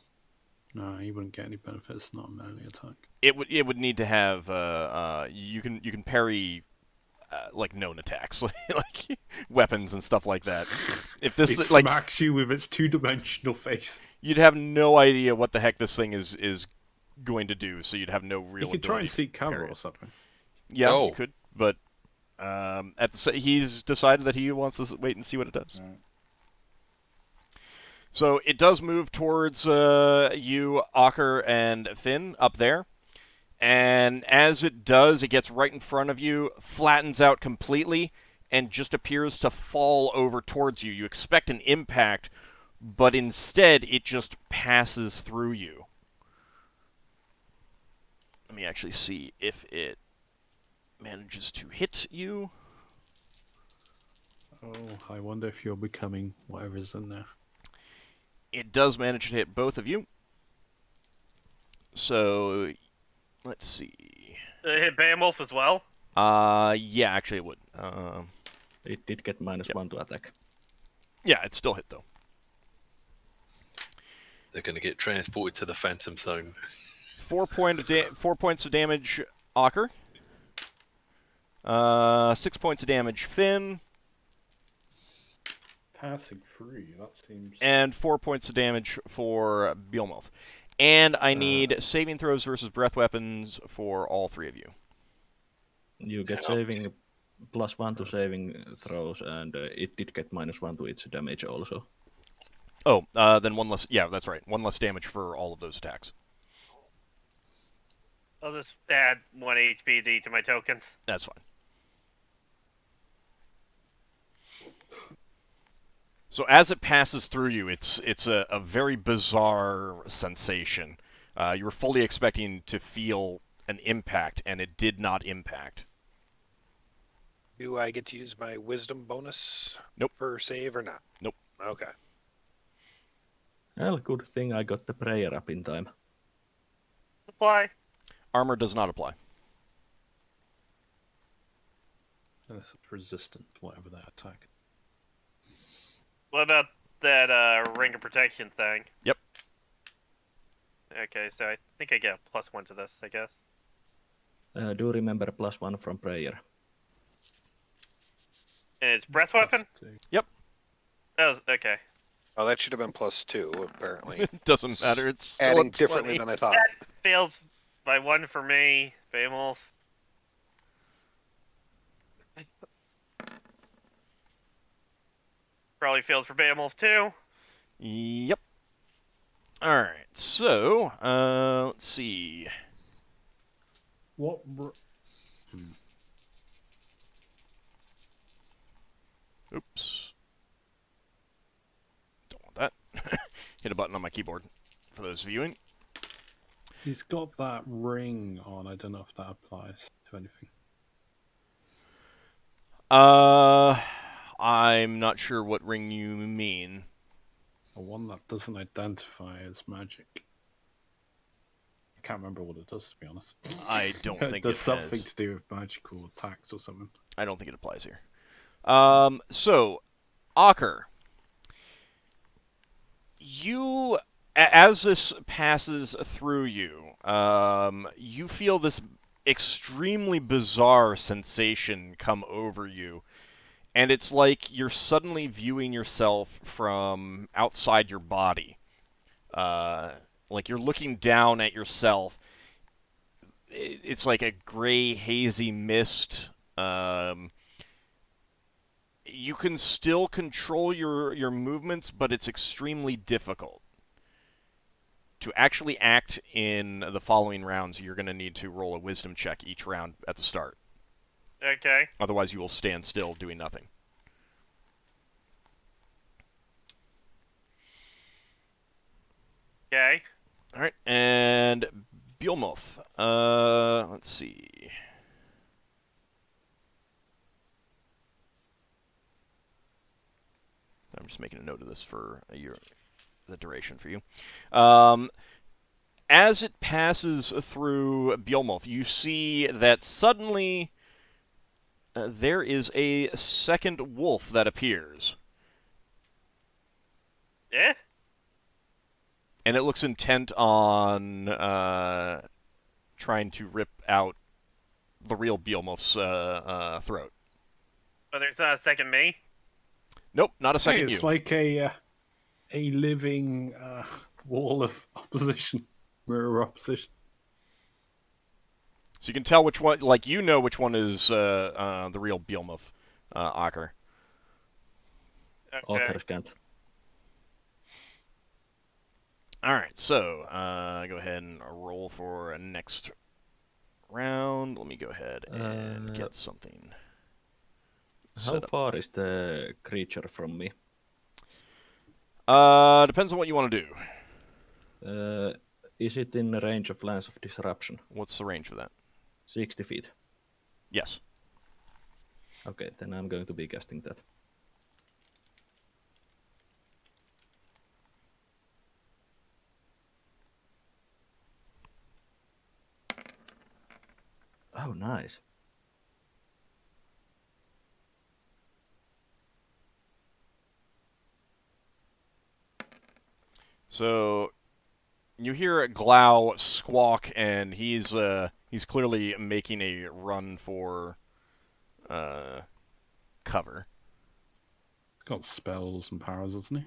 No, you wouldn't get any benefits, not a melee attack. It would need to have you can parry like known attacks like weapons and stuff like that. If this It like smacks you with its two-dimensional face. you'd have no idea what the heck this thing is going to do, so you'd have no real. You could try and ability to seek cover parry or it. something. Yeah, Oh. you could, but he's decided that he wants to wait and see what it does. Right. So it does move towards you, Ockar, and Finn up there. And as it does, it gets right in front of you, flattens out completely, and just appears to fall over towards you. You expect an impact, but instead it just passes through you. Let me actually see if it manages to hit you. Oh, I wonder if you're becoming whatever's in there. It does manage to hit both of you. So, let's see. Hit Beowulf as well. Yeah, actually it would. It did get -1 to attack. Yeah, it still hit though. They're going to get transported to the Phantom Zone. 4 points of damage, Ockar. 6 points of damage, Finn. Passing free, that seems... And 4 points of damage for Beowulf. And I need saving throws versus breath weapons for all 3 of you. You get saving +1 to saving throws, and it did get -1 to its damage also. Oh, then one less. Yeah, that's right. One less damage for all of those attacks. I'll just add 1 HPD to my tokens. That's fine. So as it passes through you, it's a very bizarre sensation. You were fully expecting to feel an impact, and it did not impact. Do I get to use my wisdom bonus Nope. per save or not? Nope. Okay. Well, good thing I got the prayer up in time. Supply. Armor does not apply. That's resistant, whatever that attack. What about that ring of protection thing? Yep. Okay, so I think I get a +1 to this, I guess. Do remember +1 from prayer. And it's breath weapon? Yep. That was, okay. Oh, that should have been +2, apparently. It doesn't matter. It's still Adding a 20. differently than I thought. That fails by 1 for me, Behemoth. Probably fails for Behemoth too. Yep. All right. So, let's see. What? Oops. Don't want that. Hit a button on my keyboard for those viewing. He's got that ring on. I don't know if that applies to anything. I'm not sure what ring you mean. A one that doesn't identify as magic. I can't remember what it does, to be honest. I don't think it does something has. to do with magical attacks or something. I don't think it applies here. So, Ockar, you, as this passes through you, you feel this extremely bizarre sensation come over you, and it's like you're suddenly viewing yourself from outside your body. Like you're looking down at yourself. It's like a gray, hazy mist. You can still control your movements, but it's extremely difficult. To actually act in the following rounds, you're going to need to roll a wisdom check each round at the start. Okay. Otherwise, you will stand still doing nothing. Okay. All right, and Behemoth. Let's see. I'm just making a note of this for the duration for you. As it passes through Behemoth, you see that suddenly there is a second wolf that appears. Eh? And it looks intent on trying to rip out the real Behemoth's throat. But there's not a second me? Nope, not a Hey, second it's you. like a living wall of opposition, mirror opposition. So you can tell which one, like you know which one is the real Behemoth, Ockar. Okay. Ockar can't. All right, so go ahead and roll for a next round. Let me go ahead and get something. How set up. far is the creature from me? Depends on what you want to do. Is it in the range of Lance of Disruption? What's the range for that? 60 feet. Yes. Okay, then I'm going to be casting that. Oh, nice. So you hear Glau squawk, and he's clearly making a run for cover. He's got spells and powers, doesn't he?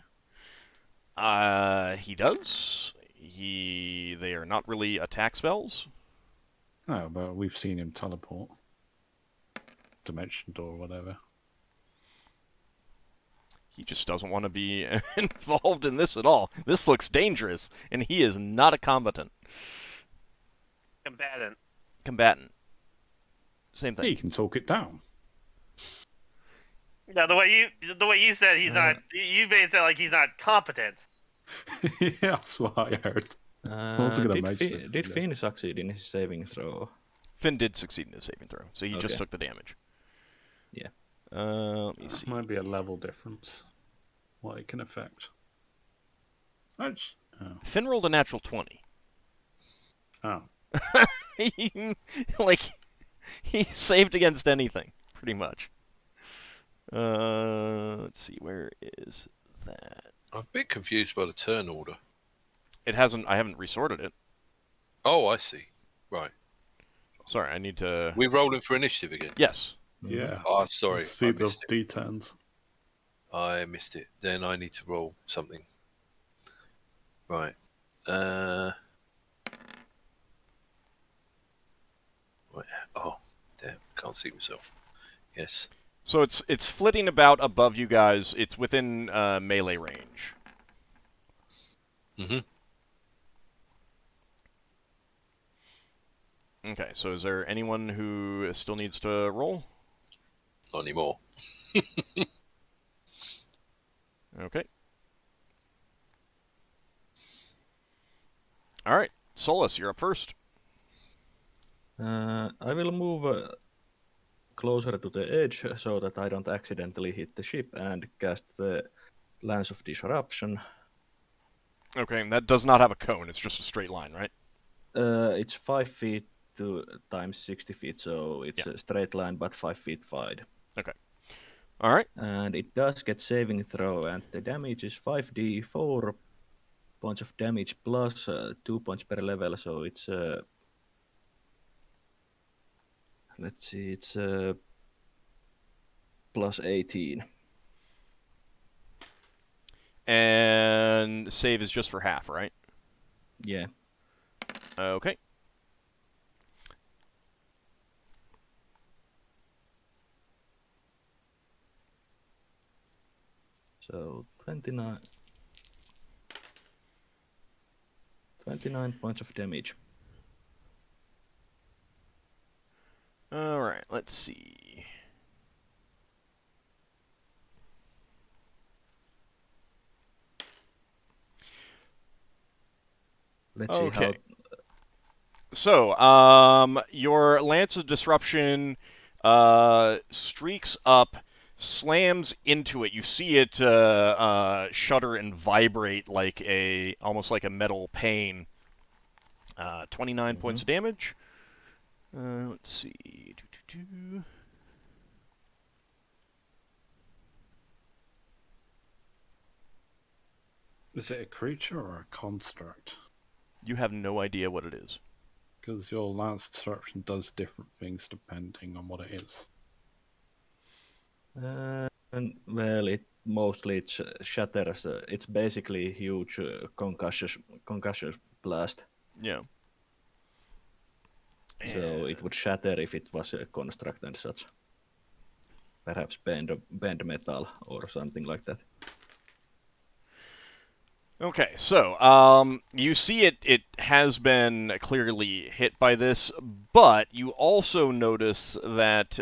He does. They are not really attack spells. No, but we've seen him teleport. Dimension door, whatever. He just doesn't want to be involved in this at all. This looks dangerous, and he is not a combatant. Combatant. Combatant. Same thing. He can talk it down. Yeah, the way you said he's not. You made it sound like he's not competent. Yeah, that's what I heard. Also gonna mention it, Did yeah. Finn succeed in his saving throw? Finn did succeed in his saving throw, so he just Okay. took the damage. Yeah. Let me see. Might be a level difference. What it can affect. Oh. Finn rolled a natural 20. Oh. He saved against anything, pretty much. Let's see, where is that? I'm a bit confused by the turn order. I haven't resorted it. Oh, I see. Right. Sorry, I need to... We're rolling for initiative again. Yes. Yeah. Oh, sorry. See I the missed it. D10s. I missed it. Then I need to roll something. Right. Right. Oh, damn. Can't see myself. Yes. So it's flitting about above you guys. It's within melee range. Mm-hmm. Okay, so is there anyone who still needs to roll? Not anymore. Okay. All right, Solas, you're up first. I will move closer to the edge so that I don't accidentally hit the ship and cast the Lance of Disruption. Okay, and that does not have a cone. It's just a straight line, right? It's 5 feet to times 60 feet, so it's Yeah. a straight line but 5 feet wide. All right. And it does get saving throw, and the damage is 5d4 points of damage plus 2 points per level, so it's let's see, it's plus 18. And save is just for half, right? Yeah. Okay. So 29 points of damage. All right, let's see. Let's see how. Okay. So, your Lance of Disruption streaks up, slams into it. You see it shudder and vibrate like almost like a metal pane. 29 points of damage. Let's see. Is it a creature or a construct? You have no idea what it is. Because your lance disruption does different things depending on what it is. And well, it mostly shatters. It's basically a huge concussion blast. Yeah. So it would shatter if it was a construct and such. Perhaps bend metal or something like that. Okay, so you see it has been clearly hit by this, but you also notice that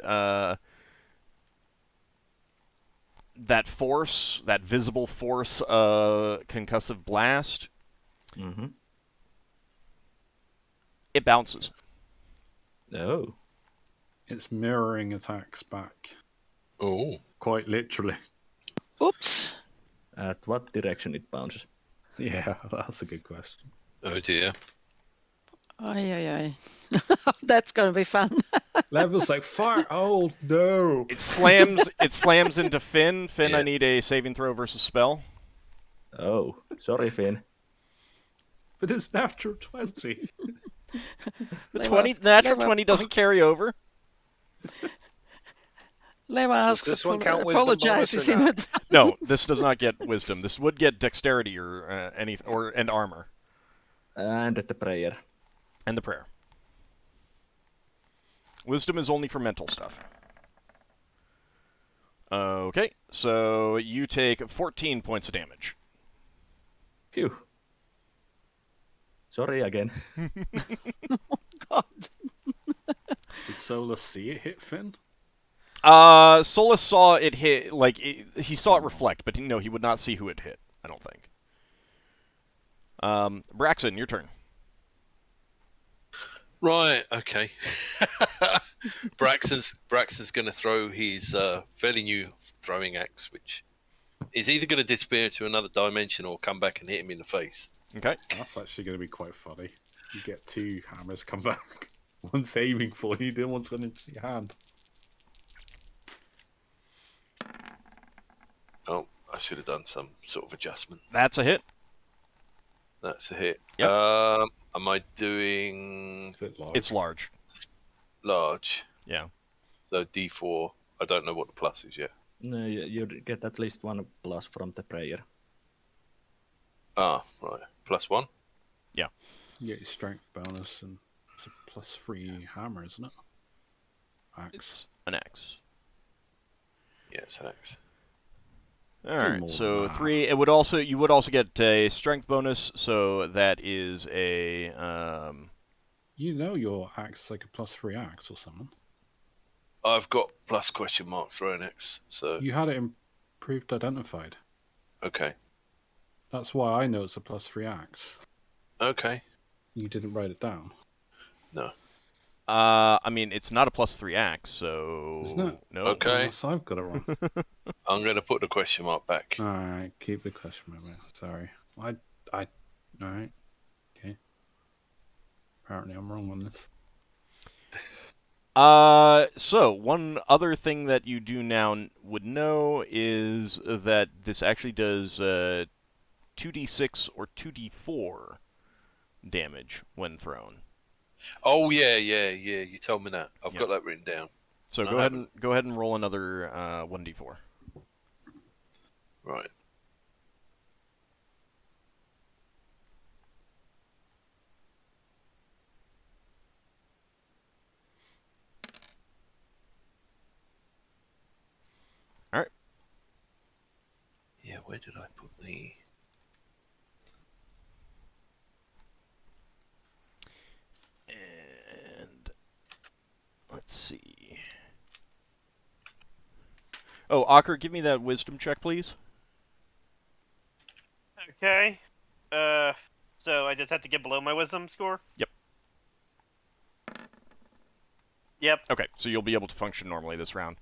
that force, that visible force, concussive blast, Mm-hmm. it bounces. Oh. It's mirroring attacks back. Oh. Quite literally. Oops. At what direction it bounces? Yeah, that's a good question. Oh dear. Aye. That's going to be fun. Level's like, fire! Oh, no! It slams into Finn. Finn, I Yeah. need a saving throw versus spell. Oh, sorry, Finn. But it's natural 20. The natural Leva- 20 doesn't carry over. Leva asks this one count wisdom apologizes bonus or in not? advance. No, this does not get wisdom. This would get dexterity or and armor And the prayer. and the prayer. Wisdom is only for mental stuff. Okay, so you take 14 points of damage. Phew. Sorry again. God. Did Solas see it hit Finn? Solas saw it hit, he saw it reflect, but no, he would not see who it hit, I don't think. Braxon, your turn. Right, okay. Braxton's going to throw his fairly new throwing axe, which is either going to disappear to another dimension or come back and hit him in the face. Okay. That's actually going to be quite funny. You get two hammers come back. One's aiming for you, the other one's going into your hand. Oh, I should have done some sort of adjustment. That's a hit. That's a hit. Yep. Am I doing Is it large? It's large. large? Yeah. So D4. I don't know what the plus is yet. No, you get at least 1 plus from the prayer. Ah, right. +1. You get your strength bonus, and it's a +3 hammer, isn't it? Axe. It's an axe. Yeah, it's an axe. All more right, than so that. 3. You would also get a strength bonus, so that is a You know your axe is like a +3 axe or something. I've got plus ? Throwing axe. So You had it improved identified. okay, That's why I know it's a +3 axe. okay. You didn't write it down. No. I mean, it's not a +3 axe, so Isn't it? no. Okay. Unless I've got it wrong. I'm going to put the question mark back. Alright, keep the question mark. Sorry. Alright. Okay. Apparently I'm wrong on this. So one other thing that you do now would know is that this actually does 2d6 or 2d4 damage when thrown. Oh yeah. You told me that. I've Yeah. got that written down. So I go ahead and roll another 1d4. Right. All right. Yeah, where did I put the? And let's see. Oh, Ockar, give me that wisdom check, please. Okay. So I just have to get below my wisdom score? Yep. Yep. Okay, so you'll be able to function normally this round.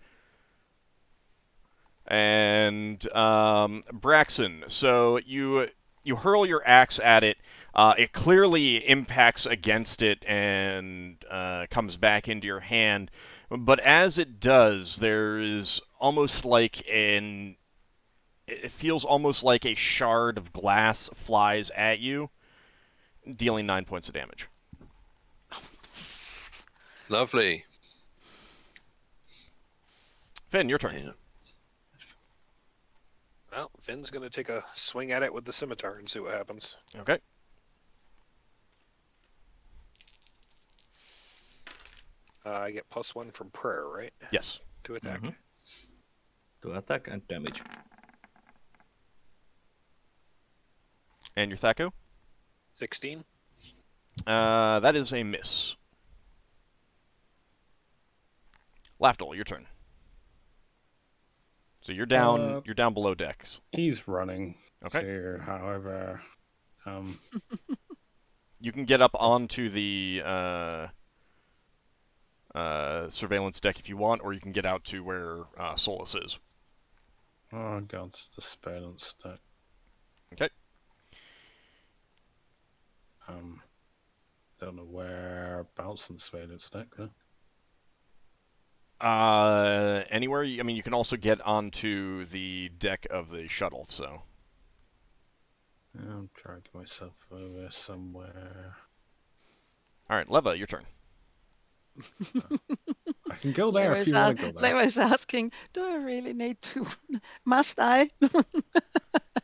And Braxon, so you hurl your axe at it. It clearly impacts against it and comes back into your hand. But as it does, there is almost like it feels almost like a shard of glass flies at you, dealing 9 points of damage. Lovely. Finn, your turn. Yeah. Well, Finn's going to take a swing at it with the scimitar and see what happens. Okay. I get +1 from prayer, right? Yes. To attack. Mhm. To attack and damage. And your Thaco? 16. That is a miss. Lafdul, your turn. So you're down. You're down below decks. He's running. Okay. So, however, You can get up onto the surveillance deck if you want, or you can get out to where Solas is. oh god, it's the surveillance deck. Okay. Don't know whereabouts in the surveillance deck. Huh? Anywhere. I mean, you can also get onto the deck of the shuttle. So. I'm trying to get myself over somewhere. All right, Leva, your turn. I can go there if you want to go there. Leva is asking, do I really need to? Must I?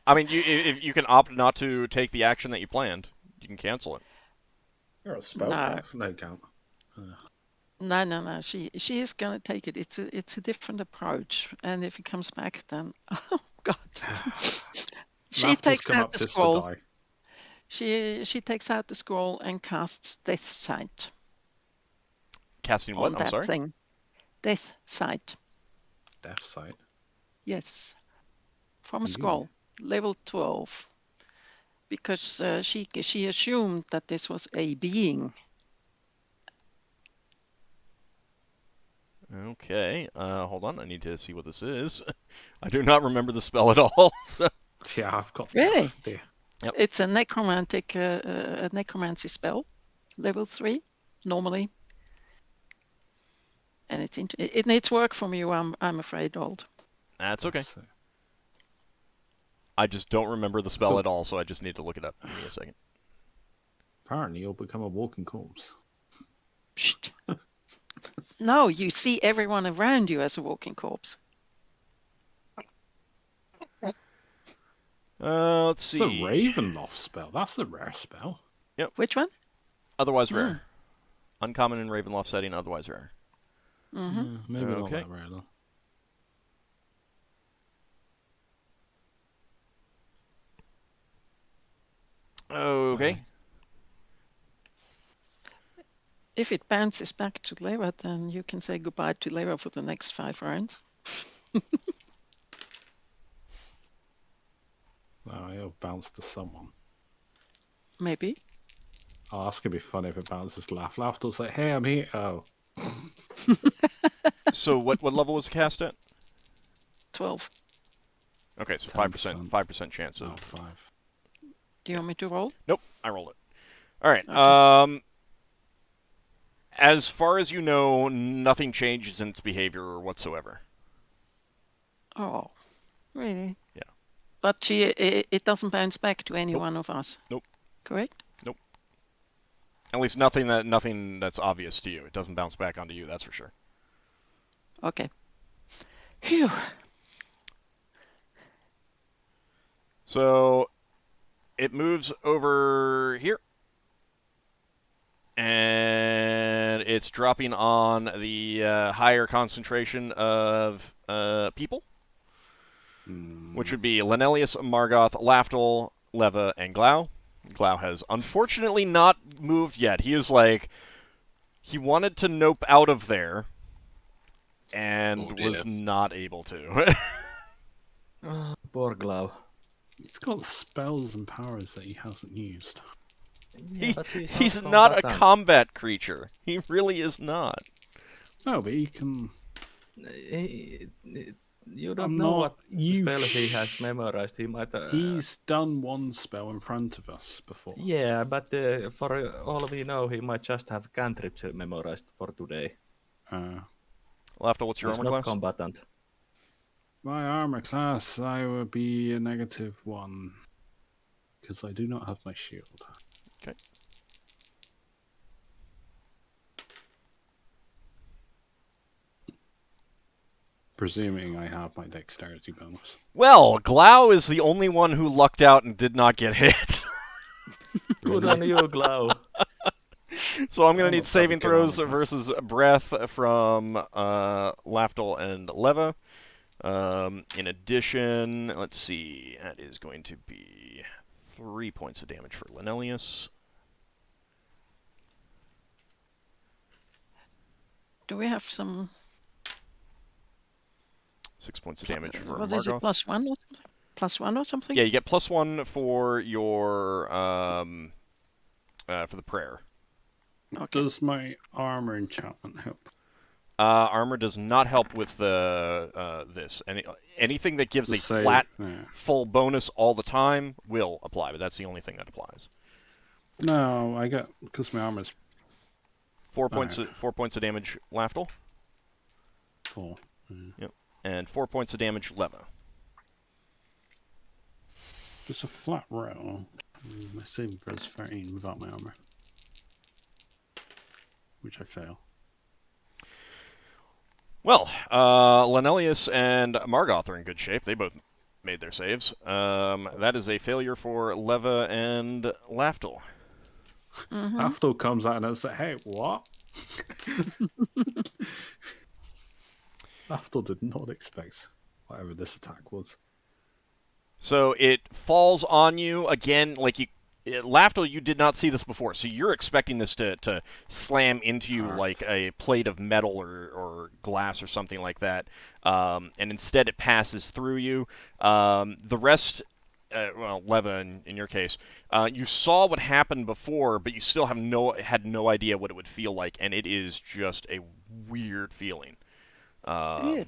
I mean, if you can opt not to take the action that you planned, you can cancel it. You're a spell. No. No, you can't. No. She is gonna take it. It's a different approach, and if he comes back, then oh god, she Lafdul's takes come out up the just scroll. to die. She takes out the scroll and casts Death Sight Casting what? on I'm that sorry? thing. Death Sight. Death sight. Yes, from a Ooh. scroll, level 12, because she assumed that this was a being. Okay, hold on. I need to see what this is. I do not remember the spell at all. So Yeah, I've got Really? the Yep. It's a necromancy spell, level 3, normally. And it needs work from you, I'm afraid, Old. that's okay. So, I just don't remember the spell So- at all, so I just need to look it up. Give me a second. apparently, you'll become a walking corpse. Psst. No, you see everyone around you as a walking corpse. Let's It's a see. Ravenloft spell. That's a rare spell. Which one? Otherwise rare. Uncommon in Ravenloft setting, otherwise rare. Mm-hmm. Maybe not Okay. that rare though. Okay. If it bounces back to Leva, then you can say goodbye to Leva for the next 5 rounds. Oh, it'll bounce to someone. Maybe. Oh, that's gonna be funny if it bounces to Laugh. Lafdul's like, hey, I'm here. Oh. So what level was it cast at? 12. Okay, so 10%. 5% chance Oh, of. 5. Do you want me to roll? Nope, I rolled it. All right. Okay. As far as you know, nothing changes in its behavior whatsoever. Oh, really? Yeah. But it doesn't bounce back to any Nope. one of us. Nope. Correct? At least nothing that's obvious to you. It doesn't bounce back onto you, that's for sure. Okay. Phew. So it moves over here. And it's dropping on the higher concentration of people, which would be Lenelius, Margoth, Lafdul, Leva, and Glau. Glau has unfortunately not moved yet. He is like, he wanted to nope out of there and was not able to. Poor Glau. He's got spells and powers that he hasn't used. Yeah, but He's not a combat creature. He really is not. No, but he can. You don't I'm know not- what you- spell he has memorized. He might. He's done one spell in front of us before. Yeah, but for all we know, he might just have cantrips memorized for today. Lafdul, what's your He's armor not class? combatant. My armor class, I would be a -1. Because I do not have my shield. Okay. Presuming I have my dexterity bonus. Well, Glau is the only one who lucked out and did not get hit. Good on you, Glau. So I'm going to Almost need have a saving good throws armor class. versus breath from Lafdul and Leva. In addition, let's see, that is going to be 3 points of damage for Lenelius. Do we have some... 6 points of damage for What is it, Margoth. +1 or something? +1 or something? Yeah, you get +1 for your for the prayer. Okay. Does my armor enchantment help? Armor does not help with the this. Anything that gives a Just say- flat yeah. full bonus all the time will apply, but that's the only thing that applies. No, I get because my armor's 4 points. Alright. 4 points of damage, Lafdul, 4. and 4 points of damage, Leva. Just a flat roll. My saving throw is 13 without my armor. Which I fail. Well, Lenelius and Margoth are in good shape. They both made their saves. That is a failure for Leva and Lafdul. Mm-hmm. Lafdul comes out and it's like, hey, what? Lafdul did not expect whatever this attack was. So it falls on you again, like Lafdul, you did not see this before, so you're expecting this to slam into you Alright. like a plate of metal or glass or something like that, and instead it passes through you. The rest, well, Leva, in your case, you saw what happened before, but you still had no idea what it would feel like, and it is just a weird feeling. Ugh.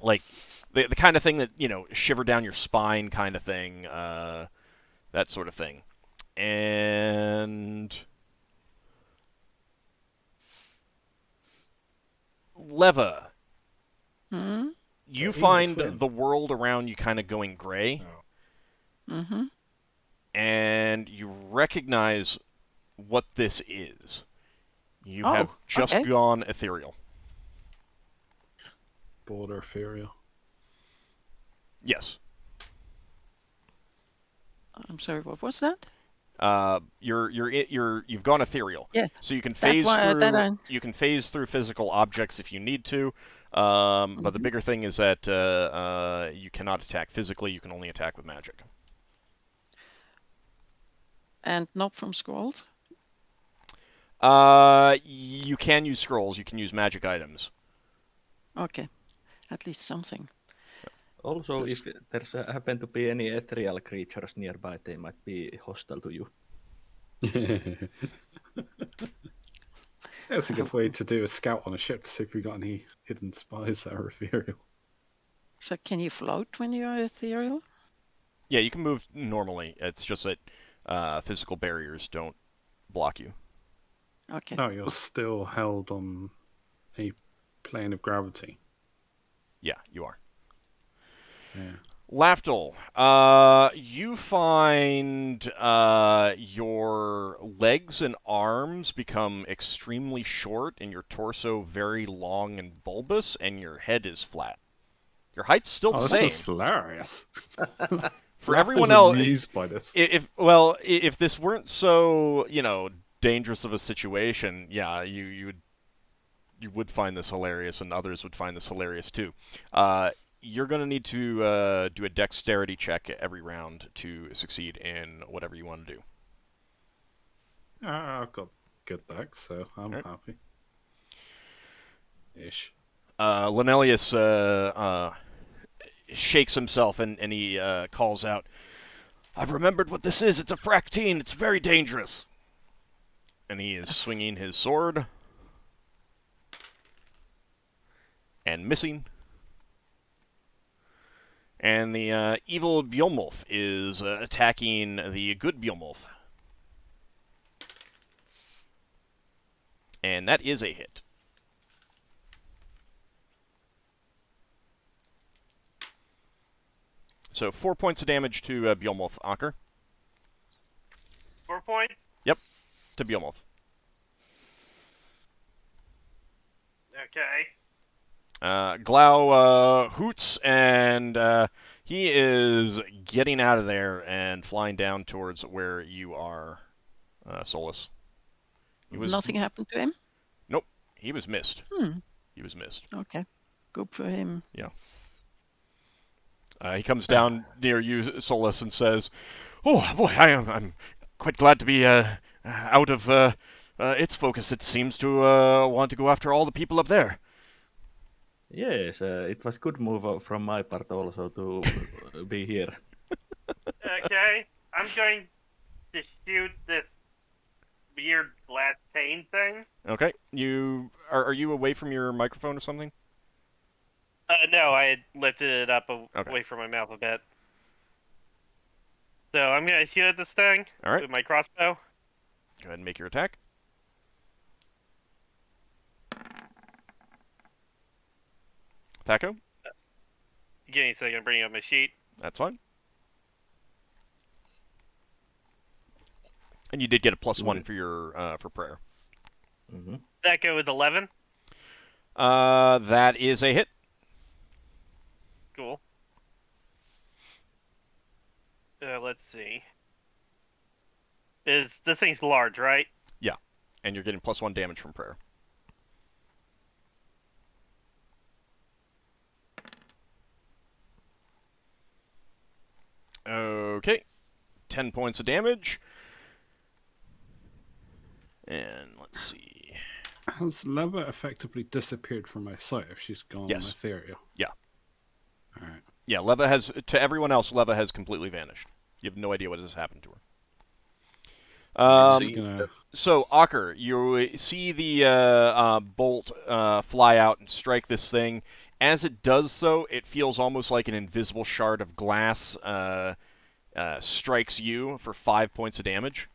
Like the kind of thing that, shiver down your spine kind of thing, that sort of thing. And Leva, Hmm? you Evil find twin. the world around you kind of going gray, Mm-hmm. and you recognize what this is. You Oh, have just okay. gone ethereal. Border ethereal. Yes. I'm sorry, what was that? You've gone ethereal. Yeah, So you can that phase why- through. that I- You can phase through physical objects if you need to. But the Mhm. bigger thing is that you cannot attack physically. You can only attack with magic. And not from scrolls? You can use scrolls. You can use magic items. Okay, at least something. Also, if there's happen to be any ethereal creatures nearby, they might be hostile to you. That's a good way to do a scout on a ship to see if we got any hidden spies that are ethereal. So can you float when you're ethereal? Yeah, you can move normally. It's just that physical barriers don't block you. Okay. No, you're still held on a plane of gravity. Yeah, you are. Yeah. Lafdul, you find your legs and arms become extremely short, and your torso very long and bulbous, and your head is flat. Your height's still the Oh, same. this is hilarious. For everyone Lafdul's else, amused by this. if this weren't so dangerous of a situation, yeah, you would find this hilarious, and others would find this hilarious too. You're going to need to do a dexterity check every round to succeed in whatever you want to do. I've got good deck, so I'm Alright. happy. Ish. Linelius shakes himself and he calls out, "I've remembered what this is. It's a fractine. It's very dangerous." And he is swinging his sword and missing. And the evil Bjolmolf is attacking the good Bjolmolf. And that is a hit. So 4 points of damage to Bjolmolf. Ockar? 4 points? To Bjolmolf. Okay. Glau hoots, and he is getting out of there and flying down towards where you are, Solas. Nothing happened to him? He was missed. Hmm. He was missed. Okay. Good for him. He comes down near you, Solas, and says, "Oh boy, I'm quite glad to be out of its focus. It seems to want to go after all the people up there." Yes, it was good move from my part also to be here. Okay. I'm going to shoot this weird glass pane thing. Okay, are you away from your microphone or something? No, I had lifted it up Okay. away from my mouth a bit. So I'm going to shoot at this thing All right, with my crossbow. go ahead and make your attack. Thaco, Give me a second, bring up my sheet. that's fine. And you did get a +1 for your for prayer. Mm-hmm. That go is 11. That is a hit. Cool. Let's see. This thing's large, right? and you're getting +1 damage from prayer. Okay, 10 points of damage. And let's see. Has Leva effectively disappeared from my sight if she's gone Yes. ethereal? Yeah. Alright. Yeah, Leva has, to everyone else, Leva has completely vanished. You have no idea what has happened to her. See, So, Ockar, you see the bolt fly out and strike this thing. As it does so, it feels almost like an invisible shard of glass strikes you for 5 points of damage.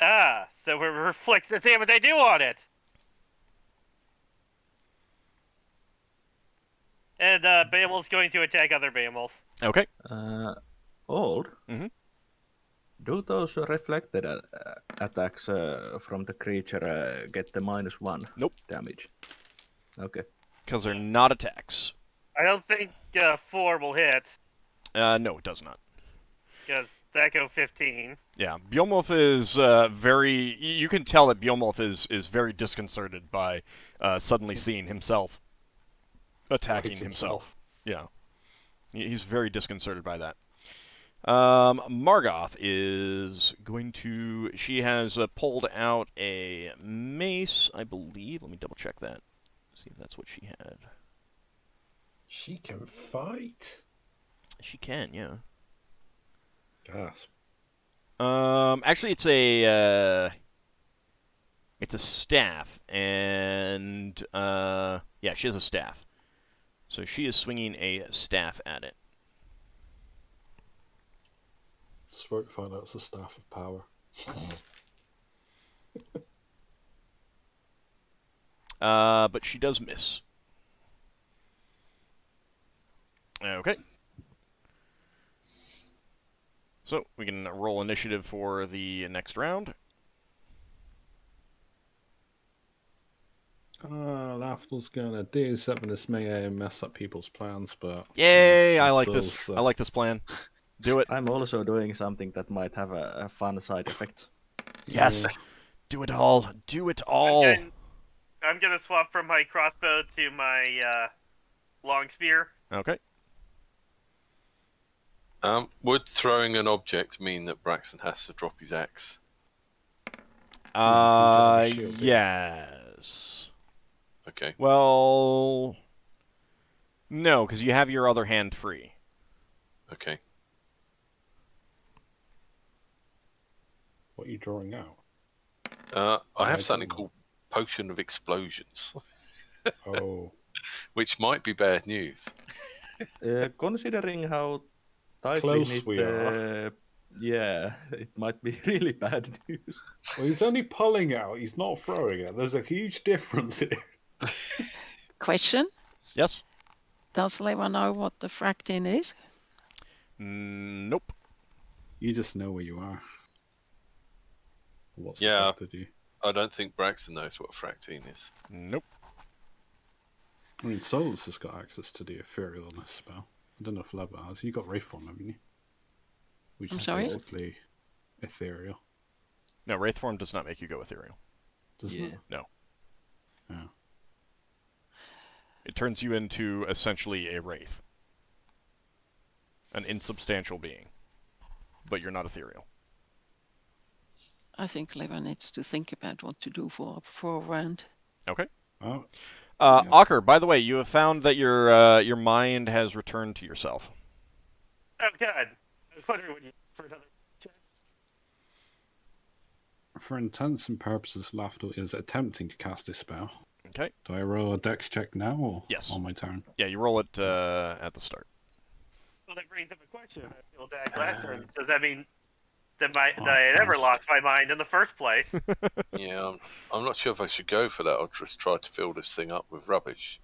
Ah, so it reflects the damage I do on it. And Behemoth's going to attack other Behemoth. Okay. Old? Mhm. Do those reflected attacks from the creature get the -1 Nope. damage? Okay. Because they're not attacks. I don't think 4 will hit, No, it does not. because that go 15. Yeah, Behemoth is very... You can tell that Behemoth is very disconcerted by suddenly seeing himself attacking Hates himself. Yeah. He's very disconcerted by that. Margoth is going to... She has pulled out a mace, I believe. Let me double check that. See if that's what she had. She can fight? She can, yeah. Gasp. Actually, it's a staff, and yeah, she has a staff. So she is swinging a staff at it. Swear to find out it's a staff of power. But she does miss. Okay. So we can roll initiative for the next round. Lafdul's gonna do something this may mess up people's plans, but Yay! I like Lafdul's, this. I like this plan. Do it. I'm also doing something that might have a fun side effect. Yes. Do it all. Do it all. I'm gonna swap from my crossbow to my long spear. Okay. Would throwing an object mean that Braxon has to drop his axe? Yes. Okay. Well, no, because you have your other hand free. Okay. What are you drawing out? I have I something don't know. called Potion of Explosions, Oh. which might be bad news. Considering how tightly Close knit, we are. yeah, it might be really bad news. Well, he's only pulling out, he's not throwing it. There's a huge difference here. Question: Yes? does Leva know what the fractin is? Nope. You just know where you are. What's Yeah. affected you? I don't think Braxton knows what fractine is. Nope. I mean, Solas has got access to the ethereal on this spell. I don't know if Leva has. You got Wraithform, haven't you? Which I'm is sorry? basically ethereal. No, Wraithform does not make you go ethereal. Doesn't Yeah. it? No. Yeah. It turns you into essentially a wraith. An insubstantial being. But you're not ethereal. I think Leva needs to think about what to do for a round. Okay. Oh, Ockar, by the way, you have found that your mind has returned to yourself. Oh, good. I was wondering what you for another check. for intents and purposes, Lafdul is attempting to cast this spell. Okay. Do I roll a dex check now or Yes. on my turn? Yeah, you roll it at the start. Well, that brings up a question. I feel that last turn. Does that mean that I Oh, had ever Christ. lost my mind in the first place? Yeah, I'm not sure if I should go for that or just try to fill this thing up with rubbish.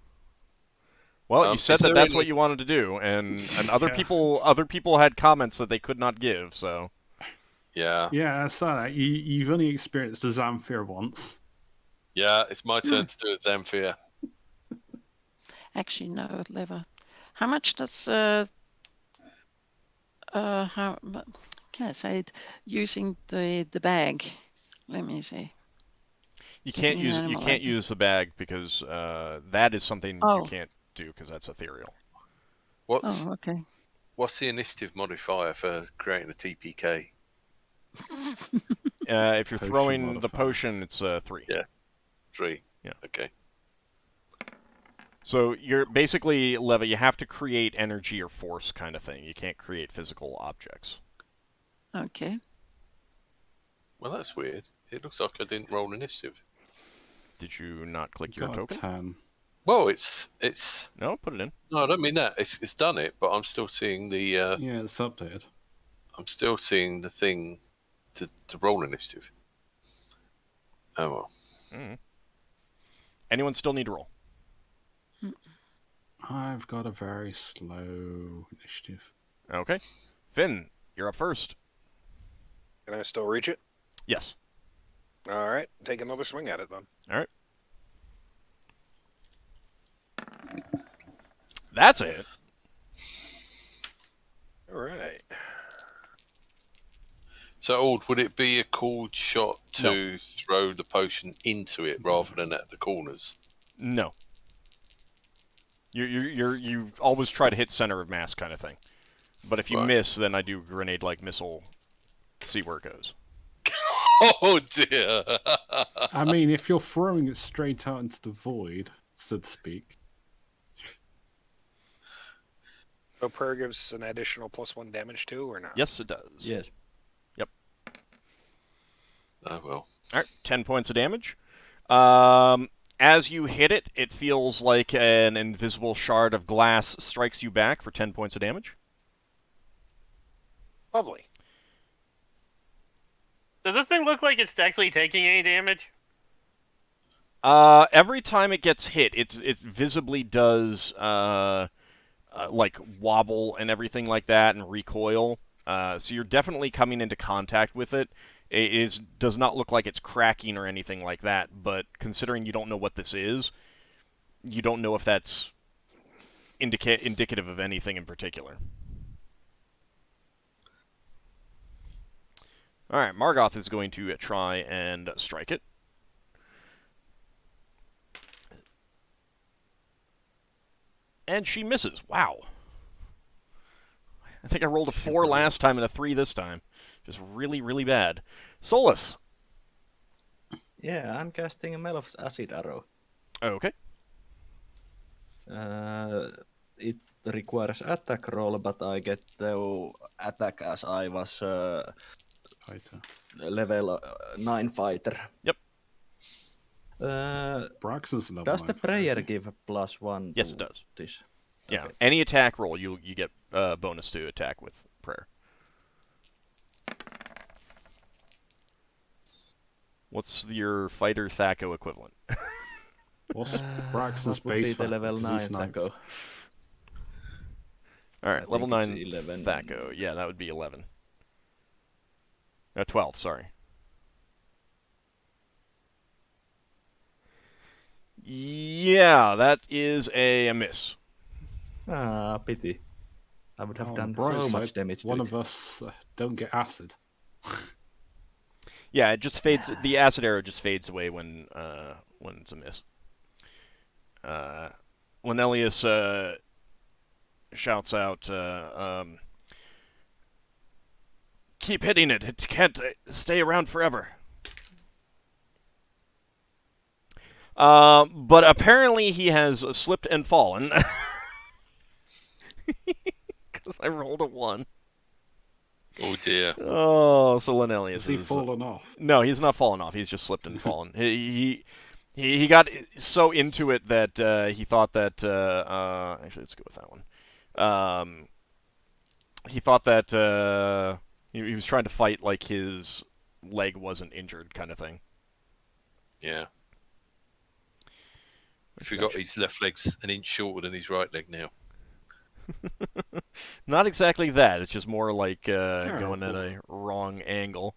Well, you said is there that's any- what you wanted to do, and other Yeah. people had comments that they could not give. So Yeah, Yeah, I saw that. You've only experienced the Zamfir once. yeah, it's my turn to do a Zamfir. Actually, no, Leva. How much does how can I say it? Using the bag Let me see. You Getting can't an use animal item. use the bag because that is something you Oh. can't do because that's ethereal. What's Oh, okay. what's the initiative modifier for creating a TPK? If you're Potion throwing the modifier. potion, it's 3. Yeah. 3. Yeah. Okay. So you're basically, Leva, you have to create energy or force kind of thing. You can't create physical objects. Okay. Well, that's weird. It looks like I didn't roll initiative. Did you not click You your got token? a 10. Well, it's No, put it in. no, I don't mean that. It's done it, but I'm still seeing the Yeah, it's updated. I'm still seeing the thing to roll initiative. Oh well. Mm. Anyone still need to roll? I've got a very slow initiative. Okay. Finn, you're up first. Can I still reach it? Yes. All right, take another swing at it then. All right. That's it. All right. So, Ord, would it be a called shot to throw the potion into it rather than at the corners? No. You always try to hit center of mass kind of thing. But if you Right. miss, then I do grenade like missile. See where it goes. Oh dear! I mean, if you're throwing it straight out into the void, so to speak. So prayer gives an additional +1 damage too, or not? Yes, it does. Yes. Oh well. All right, 10 points of damage. As you hit it, it feels like an invisible shard of glass strikes you back for 10 points of damage. Lovely. Does this thing look like it's actually taking any damage? Every time it gets hit, it visibly does like wobble and everything like that and recoil. So you're definitely coming into contact with it. It does not look like it's cracking or anything like that, but considering you don't know what this is, you don't know if that's indicative of anything in particular. Alright, Margoth is going to try and strike it. And she misses. Wow. I think I rolled a 4 last time and a 3 this time. Just really, really bad. Solas. Yeah, I'm casting a Melof's Acid Arrow. Okay. It requires attack roll, but I get to attack as I was Fighter. level 9 fighter. Yep. Braxon's level Does the 9 fighter, prayer isn't he? give a +1 Yes, to it does. this? Yeah. Okay. Any attack roll, you get bonus to attack with prayer. What's your fighter Thaco equivalent? What's Braxon's What would be base the factor, level 'cause he's 9 Thaco? Alright, I level think it's 9 11. Thaco. Yeah, that would be 11. 12, sorry. Yeah, that is a miss. Ah, pity. I would have Oh, done Bryce so much said damage to one it. of us don't get acid. Yeah, it just fades. The acid arrow just fades away when it's a miss. Linelius shouts out, "Keep hitting it. It can't stay around forever." But apparently he has slipped and fallen. Because I rolled a 1. Oh dear. Oh, so Linelius Has he fallen off? No, he's not fallen off. He's just slipped and fallen. He got so into it that he thought that actually let's go with that one. He thought that he was trying to fight like his leg wasn't injured, kind of thing. Yeah. I forgot his left leg's an inch shorter than his right leg now. Not exactly that. It's just more like Terrible. going at a wrong angle.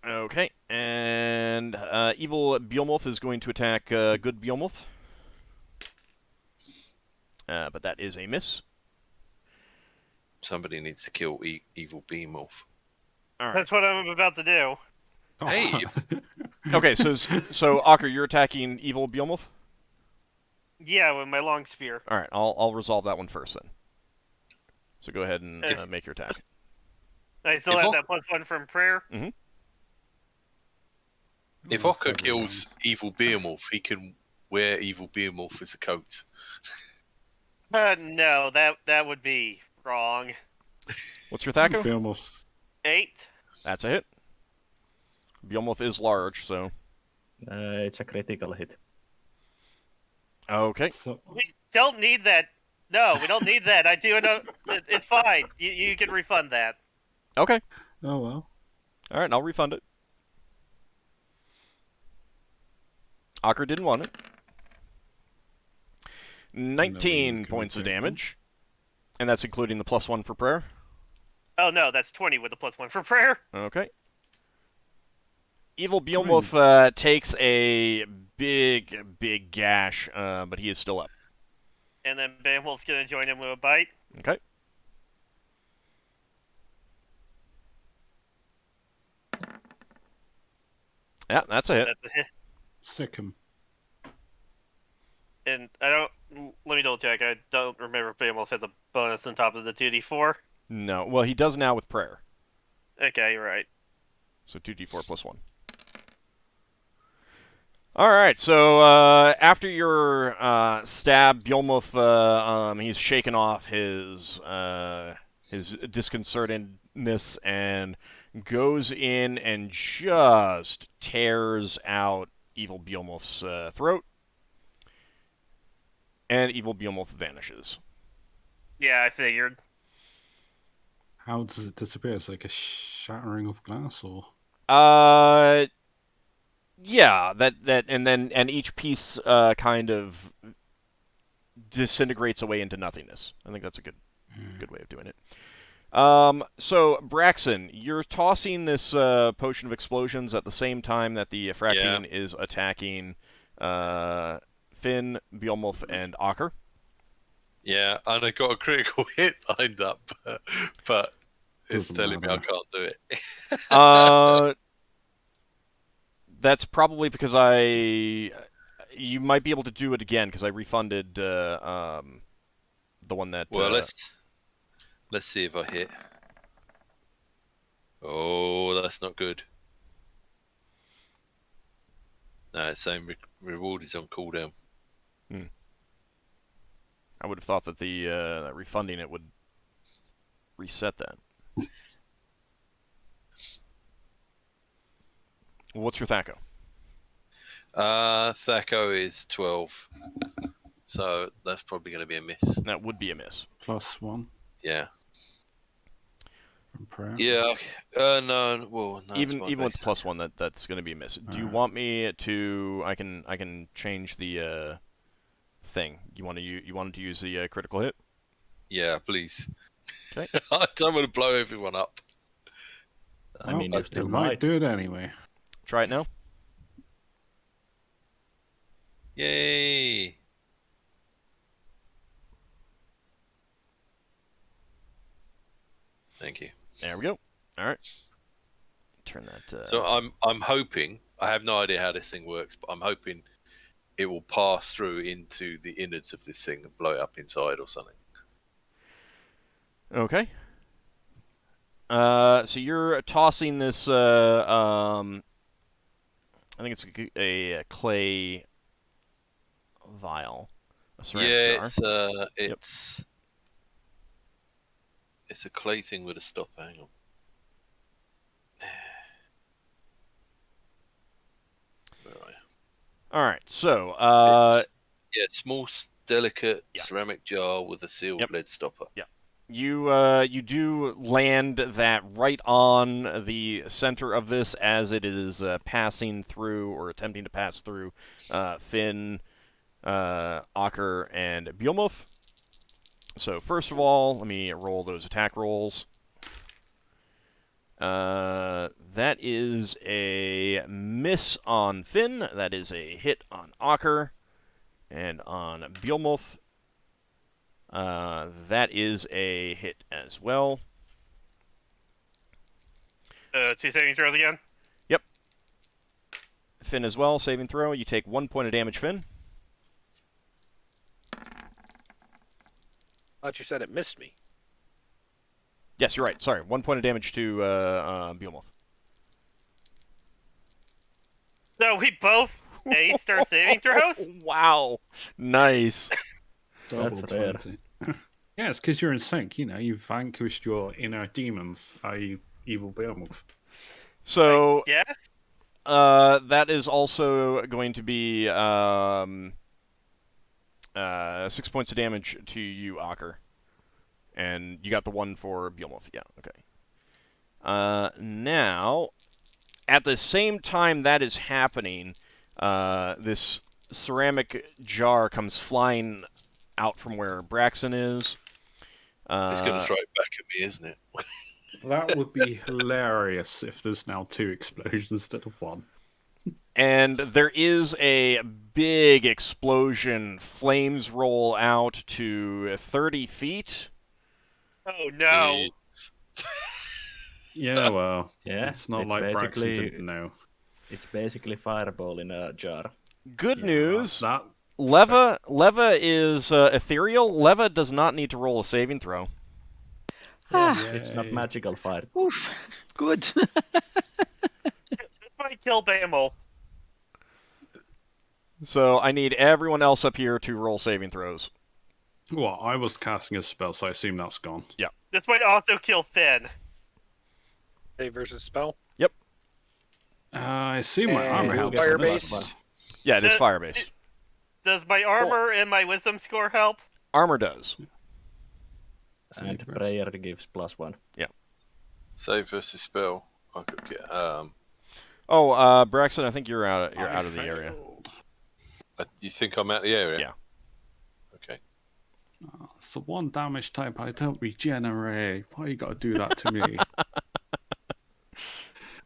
Okay, and evil Beomorph is going to attack good Beomorph. But that is a miss. Somebody needs to kill evil Behemoth. All right. That's what I'm about to do. Oh. Hey. Okay, so Ockar, you're attacking Evil Beowulf? Yeah, with my long spear. All right, I'll resolve that one first then. So go ahead and If- make your attack. I still If have Ock- that +1 from prayer. If Ockar kills Evil Beowulf, he can wear Evil Beowulf as a coat. No, that would be wrong. What's your Thaco? Beowulf's 8. That's a hit. Beowulf is large, so... It's a critical hit. Okay. so We don't need that. No, we don't need that. I do know. It's fine. You can refund that. Okay. oh well. All right, I'll refund it. Ockar didn't want it. 19 can points of take them. damage. And that's including the +1 for prayer. Oh no, that's 20 with the +1 for prayer. Okay. Evil Beowulf takes a big gash, but he is still up. And then Beowulf's gonna join him with a bite. Okay. Yeah, that's a hit. That's a hit. Sick him. And I don't. Let me double check. I don't remember if Beowulf has a bonus on top of the 2d4. No, well, he does now with prayer. Okay, you're right. So 2d4 +1. All right, so after your stab, Beowulf, he's shaken off his disconcertedness and goes in and just tears out Evil Beowulf's throat. And Evil Beowulf vanishes. Yeah, I figured. How does it disappear? It's like a shattering of glass, or Yeah, and each piece kind of disintegrates away into nothingness. I think that's a good way of doing it. So Braxon, you're tossing this potion of explosions at the same time that the Fractine is attacking Finn, Beowulf, and Ockar. Yeah, and I got a critical hit lined up, but it's Doesn't telling me I matter. can't do it. That's probably because you might be able to do it again because I refunded the one that. Well, let's see if I hit. Oh, that's not good. No, it's saying reward is on cooldown. I would have thought that the refunding it would reset that. What's your Thaco? Thaco is 12, so that's probably going to be a miss. That would be a miss. +1 Yeah. from prayer. Yeah. No. Well, no. Even it's my with base. +1, that's going to be a miss. Do you Alright. want me to? I can change the thing. You wanted to use the critical hit? Yeah, please. Okay. I don't want to blow everyone up. I mean, you it still might might. do it anyway. Try it now. Yay! Thank you. There we go. All right. Turn that. So I'm hoping. I have no idea how this thing works, but I'm hoping it will pass through into the innards of this thing and blow it up inside or something. Okay. So you're tossing this. I think it's a clay vial. A ceramic jar. It's a clay thing with a stopper. Hang on. Where are you? All right. So Small, delicate Yeah. ceramic jar with a sealed Yep. lead stopper. you do land that right on the center of this as it is passing through or attempting to pass through Finn, Ockar, and Beowulf. So first of all, let me roll those attack rolls. That is a miss on Finn. That is a hit on Ockar. And on Beowulf, that is a hit as well. 2 saving throws again. Finn as well, saving throw. You take 1 point of damage, Finn. Thought you said it missed me. Yes, you're right. Sorry, 1 point of damage to Behemoth. So we both aced our saving throws? Wow. Nice. That's Double rare. 20. Yeah, it's because you're in sync. You know, you've vanquished your inner demons, i.e., evil behemoth. So, Yes? that is also going to be 6 points of damage to you, Ockar. And you got the 1 for Behemoth. Yeah, okay. Now, at the same time that is happening, this ceramic jar comes flying out from where Braxon is. It's going to throw it back at me, isn't it? That would be hilarious if there's now 2 explosions instead of 1. And there is a big explosion. Flames roll out to 30 feet. Oh no. Jeez. Yeah, well, Yeah, it's not it's like Braxon basically- didn't know. It's basically fireball in a jar. Good Yeah, news. That Leva is ethereal. Leva does not need to roll a saving throw. Ah, It's not Yay. magical fire. oof. Good. This might kill Behemoth. So I need everyone else up here to roll saving throws. Well, I was casting a spell, so I assume that's gone. This might also kill Finn. Save versus spell. I assume my And armor helps. fire on this based. one. Yeah, it is Uh, fire based. Does my armor and my wisdom score help? Armor does. And Saving prayer gives +1. Save versus spell. I could get. Oh, Braxton, I think you're out. You're out of the area. failed. You think I'm out of the area? Yeah. Okay. Oh, it's the 1 damage type I don't regenerate. Why you gotta do that to me?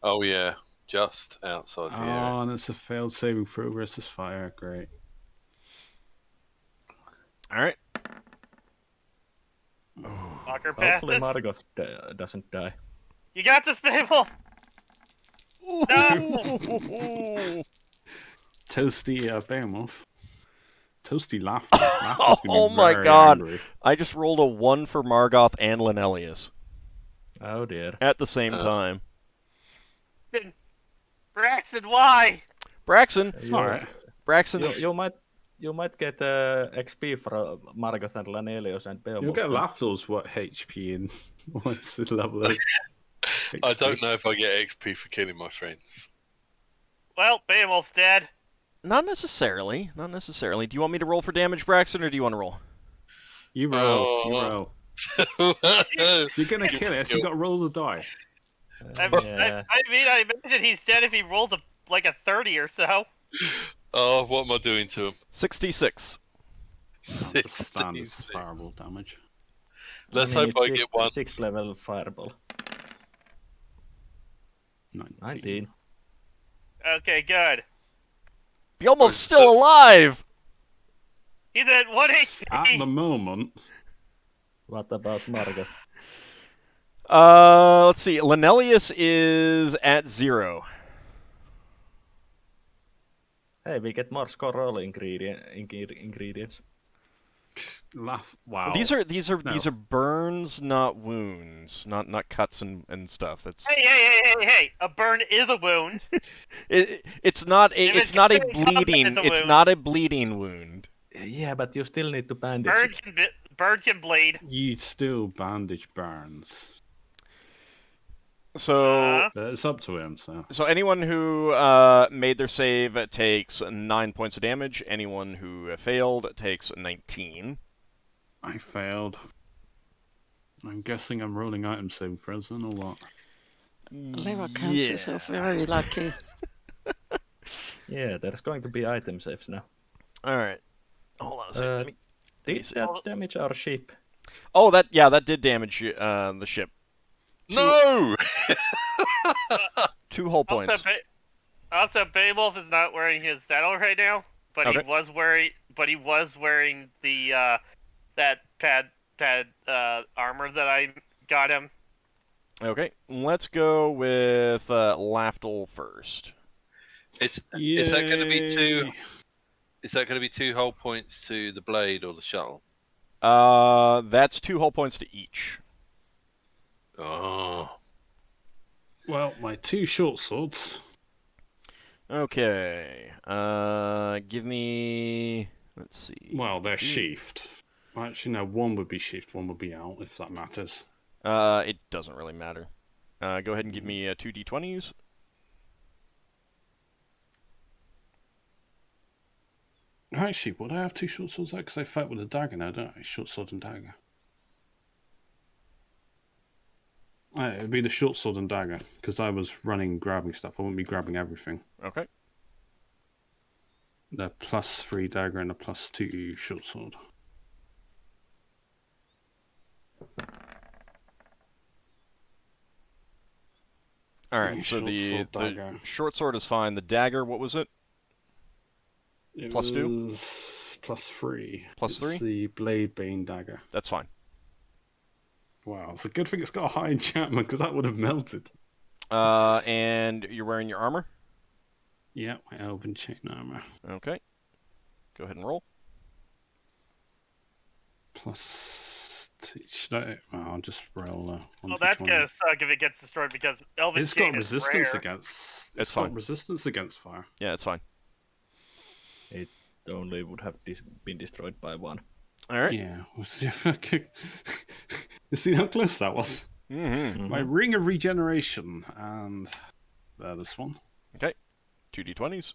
Oh yeah, just outside the area. Oh, and it's a failed saving throw versus fire. Great. All right. Ockar passed Hopefully this. Margot doesn't die. You got this, Behemoth! No! Toasty behemoth. Toasty laugh. Oh my God. I just rolled a 1 for Margoth and Linelius Oh dear. at the same time. Braxon, why? Braxon, It's alright. Braxton. You might get XP for Margot and Lanelius and Behemoth. You'll get then. Lafdul's what HP in what's the level of I HP? don't know if I get XP for killing my friends. Well, Behemoth's dead. Not necessarily. Not necessarily. Do you want me to roll for damage, Braxton, or do you want to roll? You roll. Oh. You roll. If you're gonna kill it, you got to roll the die. Yeah. I mean, I imagine he's dead if he rolls like a 30 or so. Oh, what am I doing to him? 66. Standard 66. fireball damage. Let's I mean, hope I it's get one. 6th level fireball. 19. Okay, good. Behemoth's still alive! He's at 1 HP. At the moment, What about Margot? Let's see. Linelius is at 0. Hey, we get more score roll ingredients. laugh. Wow. These are No. burns, not wounds, not cuts and stuff. That's Hey! A burn is a wound. it's not a If it's it's not a getting caught, bleeding it's a it's wound. not a bleeding wound. Yeah, but you still need to bandage it. Birds can bleed. You still bandage burns. So But it's up to him, so. so anyone who made their save takes 9 points of damage. Anyone who failed takes 19. I failed. I'm guessing I'm rolling item saving throws then, or what? Leva counts herself very lucky. Yeah, there's going to be item saves now. All right. Hold on a second. Let me- Did see. that damage our ship? Oh, that did damage the ship. No! 2 hull points. Also, Beowulf is not wearing his saddle right now, but Okay. he was wearing the that pad armor that I got him. Okay, let's go with Lafdul first. Is that going to be two? Yay. Is that going to be 2 whole points to the blade or the shuttle? That's 2 whole points to each. Oh, Well, my 2 short swords. Okay. Give me. Let's see. Well, they're sheathed. Well, actually, no, one would be sheathed, one would be out, if that matters. It doesn't really matter. Go ahead and give me 2 d20s. Actually, would I have 2 short swords there? Because I fight with a dagger now, don't I? Short sword and dagger. It'd be the short sword and dagger, because I was running grabbing stuff. I wouldn't be grabbing everything. Okay. The +3 dagger and a +2 short sword. All right. So Short the sword, dagger. short sword is fine. The dagger, what was it? It +2? was +3. +3? It's the Blade Bane dagger. That's fine. Wow, it's a good thing it's got a high enchantment, because that would have melted. And you're wearing your armor? Yeah, my elven chain armor. Okay. Go ahead and roll. +2. Should I? Well, I'll just roll. Well, that's gonna suck if it gets destroyed because Elven It's Chain got is resistance rare. against. It's got fine. resistance against fire. Yeah, it's fine. It only would have been destroyed by 1. All right. Yeah. You see how close that was? Mm-hmm. My Ring of Regeneration and this one. Okay. 2 d20s.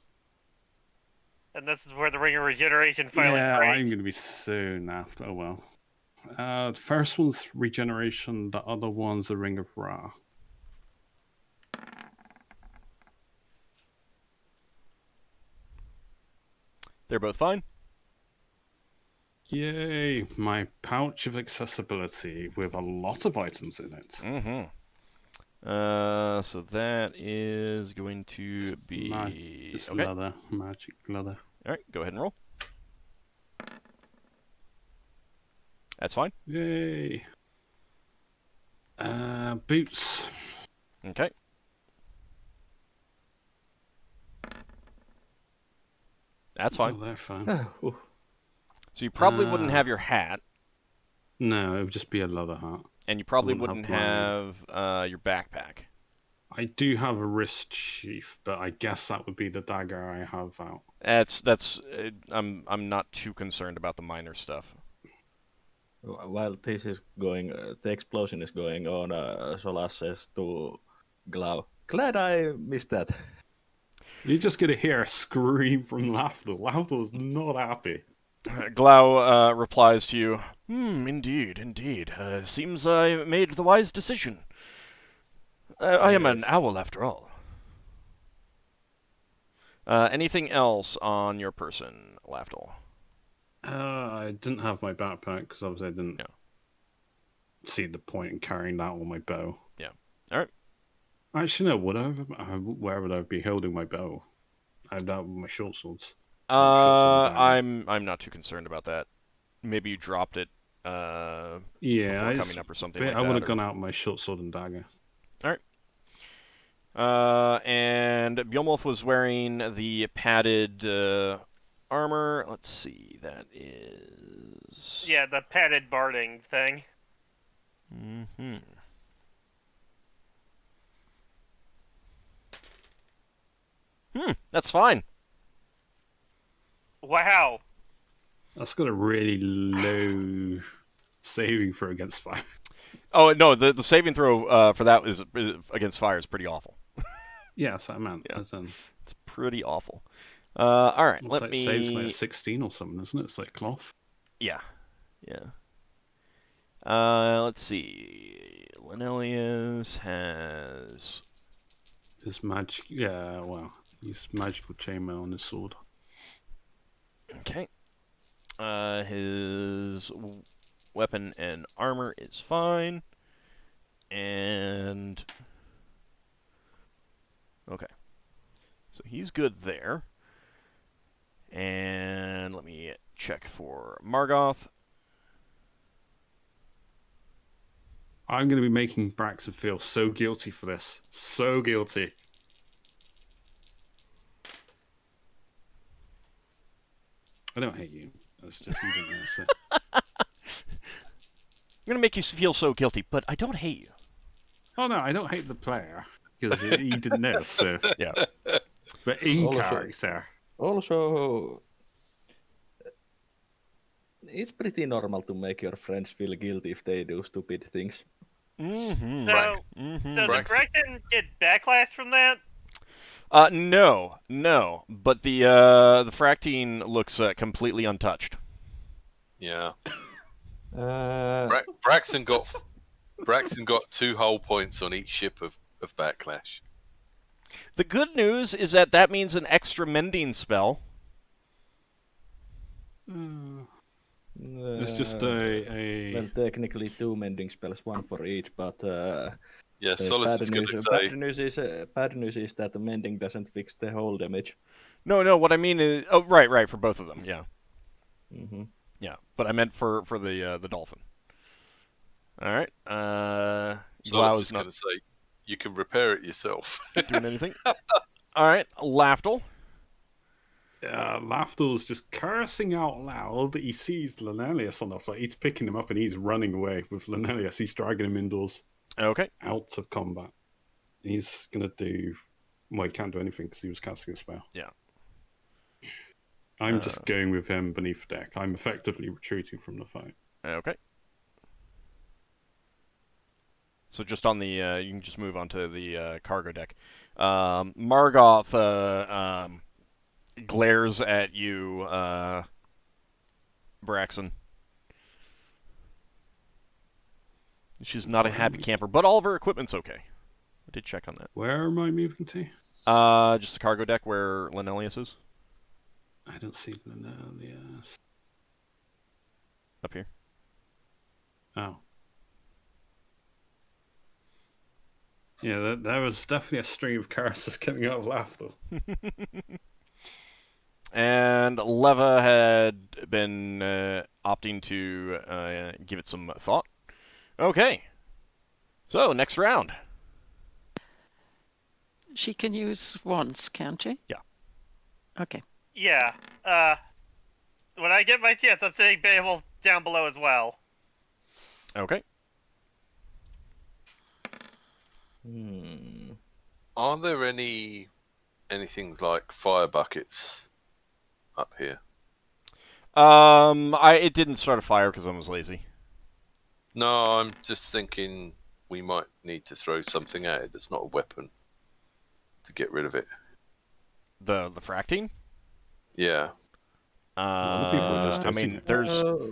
And this is where the Ring of Regeneration finally Yeah, I'm breaks. going to be soon after. Oh well. The first one's regeneration. The other one's a Ring of Ra. They're both fine. Yay! My pouch of accessibility with a lot of items in it. Mm-hmm. So that is going to be It's okay. leather, magic leather. All right, go ahead and roll. That's fine. Yay! Boots. Okay. That's fine. Oh, they're fine. Ooh. So you probably wouldn't have your hat, No, it would just be a leather hat. and you probably Wouldn't wouldn't have have your backpack. I do have a wrist sheath, but I guess that would be the dagger I have out. That's. I'm not too concerned about the minor stuff. While this is going, the explosion is going on, Solas says to Glau, "Glad I missed that." You're just gonna hear a scream from Lafdul. Lafdul's not happy. Glau replies to you, indeed. Seems I made the wise decision. I am an Yes. owl after all. Anything else on your person, Lafdul? I didn't have my backpack because obviously I didn't see the point in carrying that on my bow. Yeah. All right. Actually, no. Would I? Where would I be holding my bow? I'd have my short swords. I'm not too concerned about that. Maybe you dropped it Yeah, before coming up or something like I would that. have gone out with my short sword and dagger. And Bjornwolf was wearing the padded armor. Let's see, that is... Yeah, the padded barding thing. Mm-hmm. That's fine. Wow. That's got a really low saving throw against fire. Oh, no, the saving throw for that is against fire is pretty awful. Yes, I meant. Yeah. As in, It's pretty awful. All right, it's let like me... saves like 16 or something, isn't it? It's like cloth. Yeah. Let's see. Linelius has... His magic, yeah, well, his magical chainmail on his sword. Okay. His weapon and armor is fine. And... Okay. So he's good there. And let me check for Margoth. I'm going to be making Braxon feel so guilty for this. So guilty. I don't hate you. That's just you didn't know. So. I'm going to make you feel so guilty, but I don't hate you. Oh no, I don't hate the player because he didn't know. So Yeah. but in Also- character, Also, it's pretty normal to make your friends feel guilty if they do stupid things. Mm-hmm. So, Mm-hmm. so did Braxton. Braxton get backlash from that? No, but the fractine looks completely untouched. Yeah. Uh, Braxton got 2 hull points on each ship of backlash. The good news is that means an extra mending spell. it's just a. Well, technically 2 mending spells, 1 for each, but Yeah, the Solas is going to say. bad news is that the mending doesn't fix the whole damage. No. What I mean is, oh, right, for both of them. Yeah, Mm-hmm. yeah. But I meant for the dolphin. All right. Solas is is not going to say, you can repair it yourself. doing anything. All right, Lafdul. Lafdul's just cursing out loud. He sees Lenelius on the floor. He's picking him up and he's running away with Lenelius. He's dragging him indoors, Okay. out of combat. He's gonna do. Well, he can't do anything because he was casting a spell. Yeah. I'm just going with him beneath deck. I'm effectively retreating from the fight. Okay. So just on the, you can just move on to the cargo deck. Margoth glares at you, Braxon. She's not a happy camper, but all of her equipment's okay. I did check on that. Where am I moving to? Just the cargo deck where Lenelius is. I don't see Lenelius. Up here. Oh. Yeah, there was definitely a stream of curses coming out of Lafdul. And Leva had been opting to give it some thought. Okay. So, next round. She can use once, can't she? Yeah. Okay. Yeah. When I get my chance, I'm saying Beowulf down below as well. Okay. Are there anything like fire buckets up here? It didn't start a fire because I was lazy. No, I'm just thinking we might need to throw something at it that's not a weapon to get rid of it. The fractine? Yeah. lot of people are just I hitting mean, it.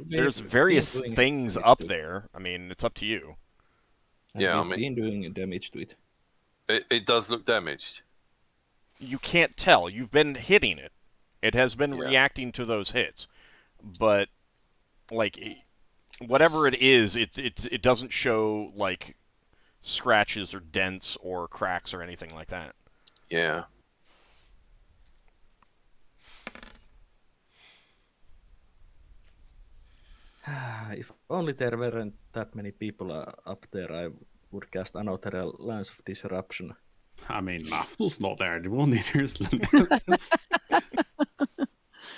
there's various things up there. I mean, it's up to you. Yeah, I We've been doing damage to it. It does look damaged. You can't tell. You've been hitting it. It has been Yeah. reacting to those hits, but like whatever it is, it doesn't show like scratches or dents or cracks or anything like that. Yeah. If only there weren't that many people up there, I would cast another Lance of Disruption. I mean, Lafdul's not there anymore, neither is Lenelius.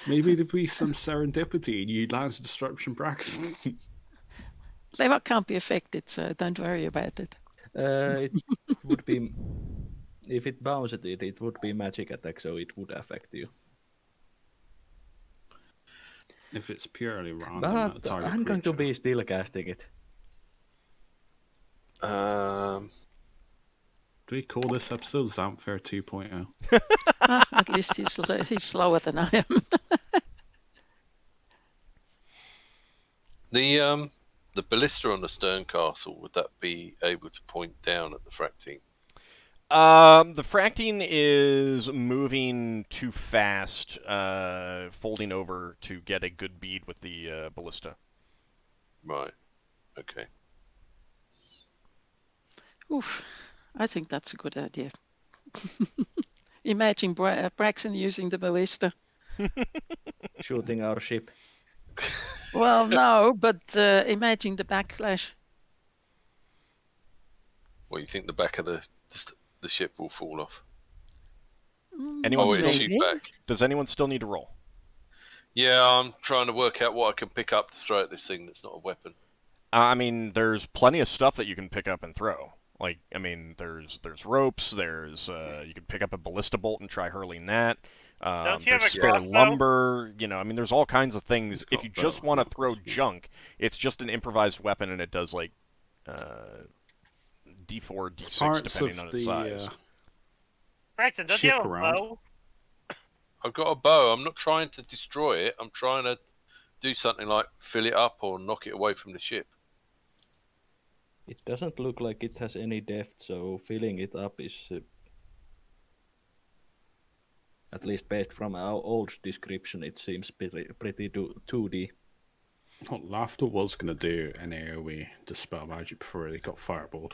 Maybe there'd be some serendipity and you'd Lance Disruption Braxton. Leva can't be affected, so don't worry about it. It would be, if it bounced it would be magic attack, so it would affect you. If it's purely random. But target I'm going to creature. be still casting it. Do we call this episode Zamfair 2.0? At least he's slower than I am. The ballista on the stern castle, would that be able to point down at the fractine? The fractine is moving too fast, folding over to get a good bead with the ballista. Right. Okay. Oof, I think that's a good idea. Imagine Braxon using the ballista. Shooting our ship. Well, no, but imagine the backlash. What, you think the back of the ship will fall off? Anyone Oh, still it'll maybe. shoot back. Does anyone still need to roll? Yeah, I'm trying to work out what I can pick up to throw at this thing that's not a weapon. I mean, there's plenty of stuff that you can pick up and throw. Like, I mean, there's ropes. There's you can pick up a ballista bolt and try hurling that. Don't you have There's a spare crossbow? lumber. You know, I mean, there's all kinds of things. He's If got you bow, just want to not throw crossbow. junk, it's just an improvised weapon, and it does like D4, D6 Parts depending of on its size. Braxon, don't you ship have a around. bow? I've got a bow. I'm not trying to destroy it. I'm trying to do something like fill it up or knock it away from the ship. It doesn't look like it has any depth, so filling it up is, at least based from our old description, it seems pretty 2D. What Lafdul was going to do an AoE Dispel Magic before he got fireballed.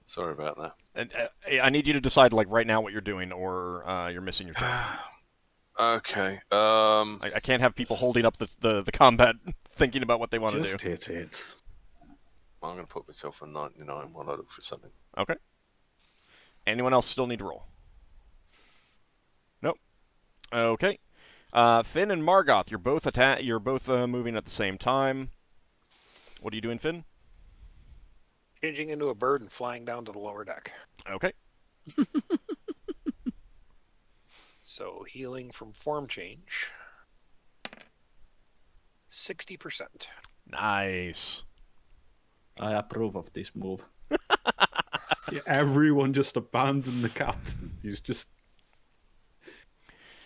Sorry about that. And I need you to decide, like, right now what you're doing, or you're missing your turn. Okay. I can't have people holding up the combat thinking about what they want to do. Just hit it. I'm going to put myself on 99 while I look for something. Okay. Anyone else still need to roll? Nope. Okay. Finn and Margoth, you're both moving at the same time. What are you doing, Finn? Changing into a bird and flying down to the lower deck. Okay. So healing from form change. 60%. Nice. I approve of this move. Yeah, everyone just abandoned the captain. He's just...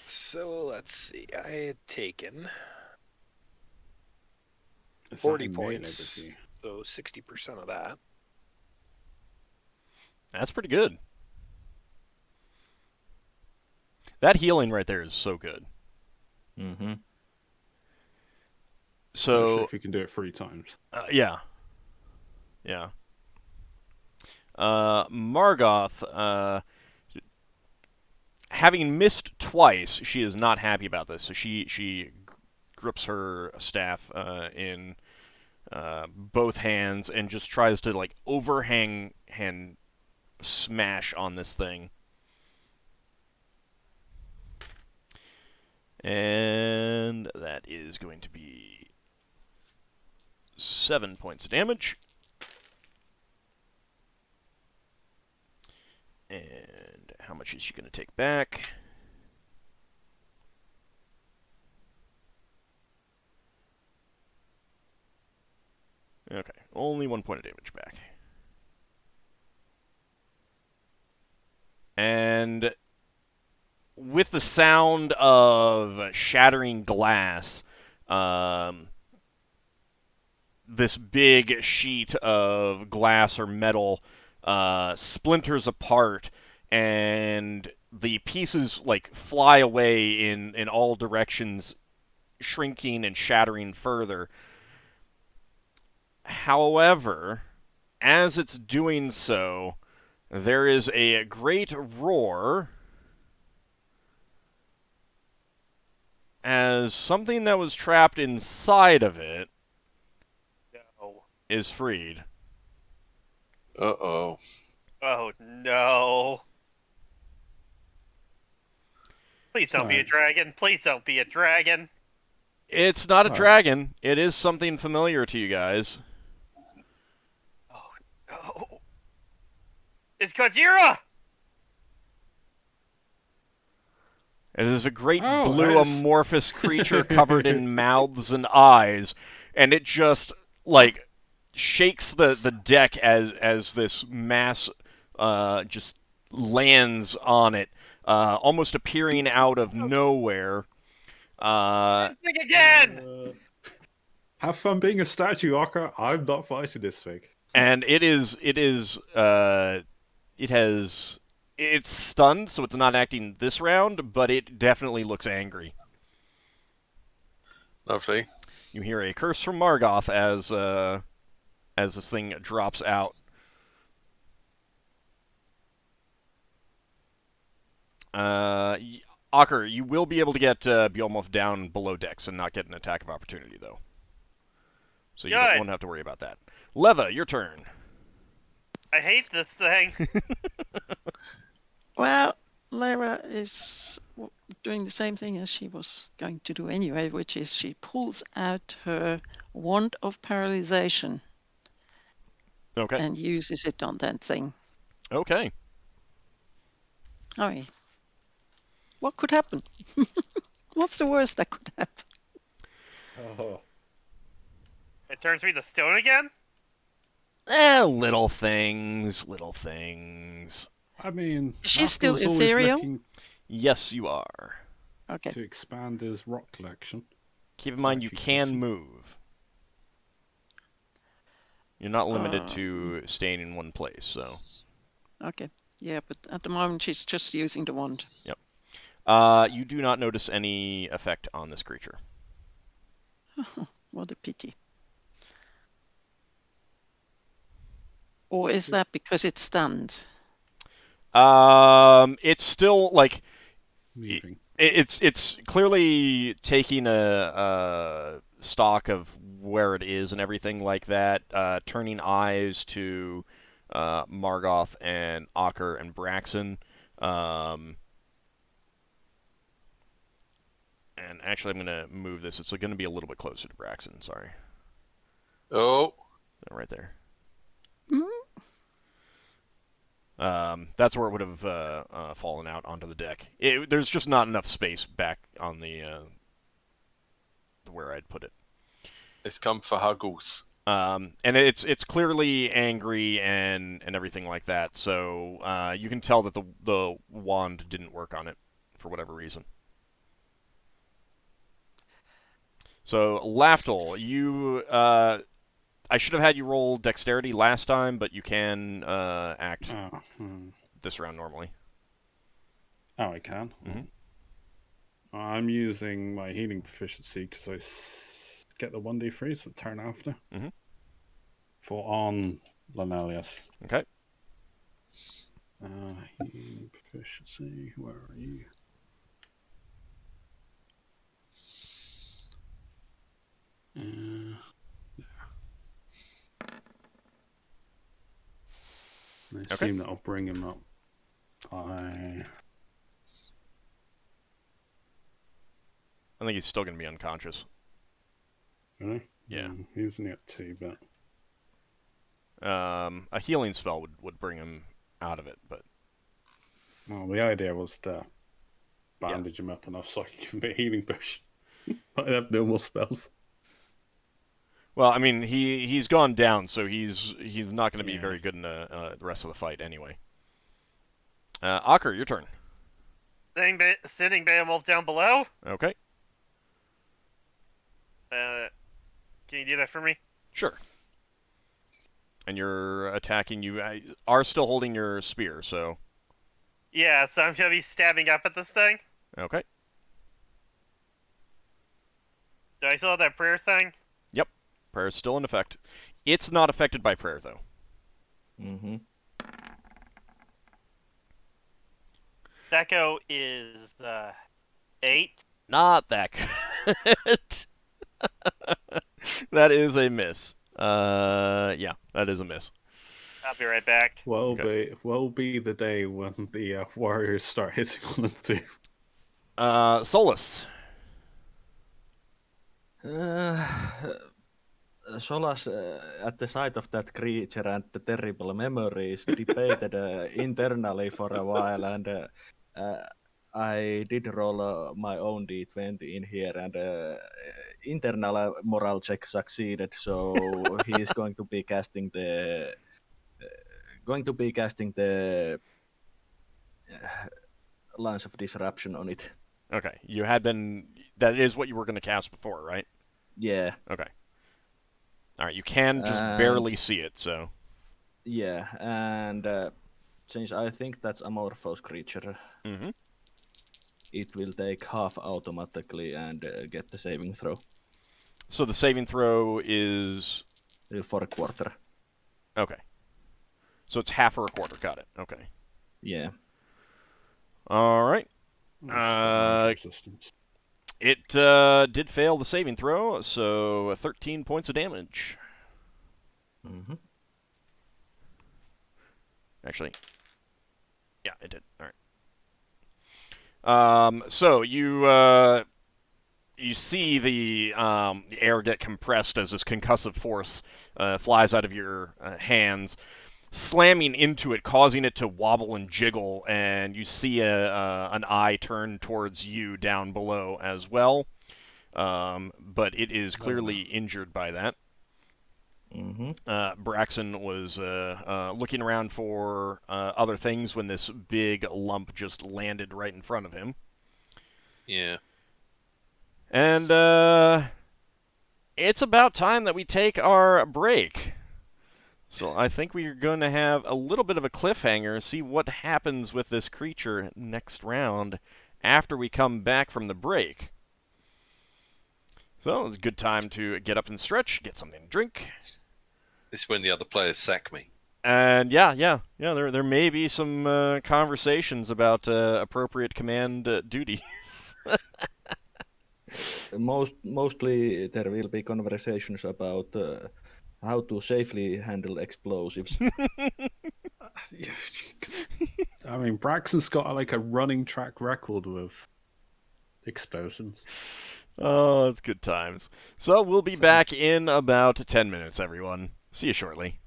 So let's see. I had taken Is that 40 a melee points. with you? So 60% of that. That's pretty good. That healing right there is so good. Mm-hmm. So if you can do it 3 times. yeah. Yeah. Margoth, having missed twice, she is not happy about this. So she grips her staff in both hands and just tries to like overhand smash on this thing. And that is going to be 7 points of damage. And how much is she going to take back? Okay, only 1 point of damage back. And with the sound of shattering glass, this big sheet of glass or metal splinters apart, and the pieces like fly away in all directions, shrinking and shattering further. However, as it's doing so, there is a great roar as something that was trapped inside of it No. is freed. Uh-oh. Oh no. Please don't be a Sorry. dragon. Please don't be a dragon. It's not a Sorry. dragon. It is something familiar to you guys. Oh no. It's Gojira! It is a great Oh, blue that is- amorphous creature covered in mouths and eyes, and it just like shakes the deck as this mass just lands on it, almost appearing out of nowhere. Think again! Have fun being a statue, Ockar. I'm not fighting this thing. And it's stunned, so it's not acting this round, but it definitely looks angry. Lovely. You hear a curse from Margoth as this thing drops out. Ockar, you will be able to get Bjolmoth down below decks and not get an attack of opportunity, though. So you Good. won't have to worry about that. Leva, your turn. I hate this thing. Well, Lara is doing the same thing as she was going to do anyway, which is she pulls out her wand of paralyzation Okay. and uses it on that thing. Okay. I mean, what could happen? What's the worst that could happen? Oh. It turns me to stone again? Little things, little things. I mean, Is she still Lafdul's always ethereal? looking Yes, you are. Okay. to expand his rock collection. Keep in mind you can move. You're not limited to staying in one place, so. Okay. Yeah, but at the moment she's just using the wand. Yep. You do not notice any effect on this creature. What a pity. Or is that because it's stunned? It's still like Moving. it's clearly taking a stock of where it is and everything like that. Turning eyes to Margoth and Ockar and Braxon. And actually, I'm going to move this. It's going to be a little bit closer to Braxon. Sorry. Oh, Right there. Mm-hmm. That's where it would have fallen out onto the deck. There's just not enough space back on the where I'd put it. it's come for Huggles. And it's clearly angry and everything like that. So you can tell that the wand didn't work on it for whatever reason. So Lafdul, you I should have had you roll dexterity last time, but you can act this round normally. Oh, I can. Mhm. I'm using my healing proficiency because I get the 1d3, so the turn after. Mhm. For on Lanelius. Okay. Healing proficiency, where are you? I assume that'll bring him up. I think he's still going to be unconscious. Really? Yeah. He's only at 2, but A healing spell would bring him out of it, but well, the idea was to bandage him up enough so I can give him a healing push. But I have no more spells. well, I mean he's gone down, so he's not going to be Yeah. very good in the rest of the fight anyway. Ockar, your turn. Sitting Beowulf down below? Okay. Can you do that for me? Sure. And you're attacking. You are still holding your spear, so. Yeah, so I'm gonna be stabbing up at this thing. Okay. Do I still have that prayer thing? Yep. Prayer is still in effect. It's not affected by prayer, though. Mm-hmm. Deco is 8. Not that good. That is a miss. Yeah, that is a miss. I'll be right back. Will be the day when the warriors start hitting on them too. Solas. Solas, at the sight of that creature and the terrible memories, debated internally for a while, and I did roll my own d20 in here, and internal moral check succeeded. So he is going to be casting the Lance of Disruption on it. Okay, you had been. That is what you were going to cast before, right? Yeah. Okay. All right, you can just barely see it, so. Yeah, and since I think that's amorphous creature, it will take half automatically and get the saving throw. So the saving throw is For a quarter. okay. So it's half or a quarter. Got it. Okay. Yeah. All right. Resistance. It did fail the saving throw, so 13 points of damage. Mm-hmm. Actually, yeah, it did. All right. So you see the air get compressed as this concussive force flies out of your hands, slamming into it, causing it to wobble and jiggle, and you see an eye turn towards you down below as well. But it is clearly injured by that. Mm-hmm. Braxon was looking around for other things when this big lump just landed right in front of him. Yeah. And it's about time that we take our break. So I think we're going to have a little bit of a cliffhanger, see what happens with this creature next round after we come back from the break. So it's a good time to get up and stretch, get something to drink. This is when the other players sack me. And yeah. There may be some conversations about appropriate command duties. Mostly there will be conversations about how to safely handle explosives. I mean, Braxton's got like a running track record with explosions. Oh, it's good times. So we'll be back in about 10 minutes, everyone. See you shortly.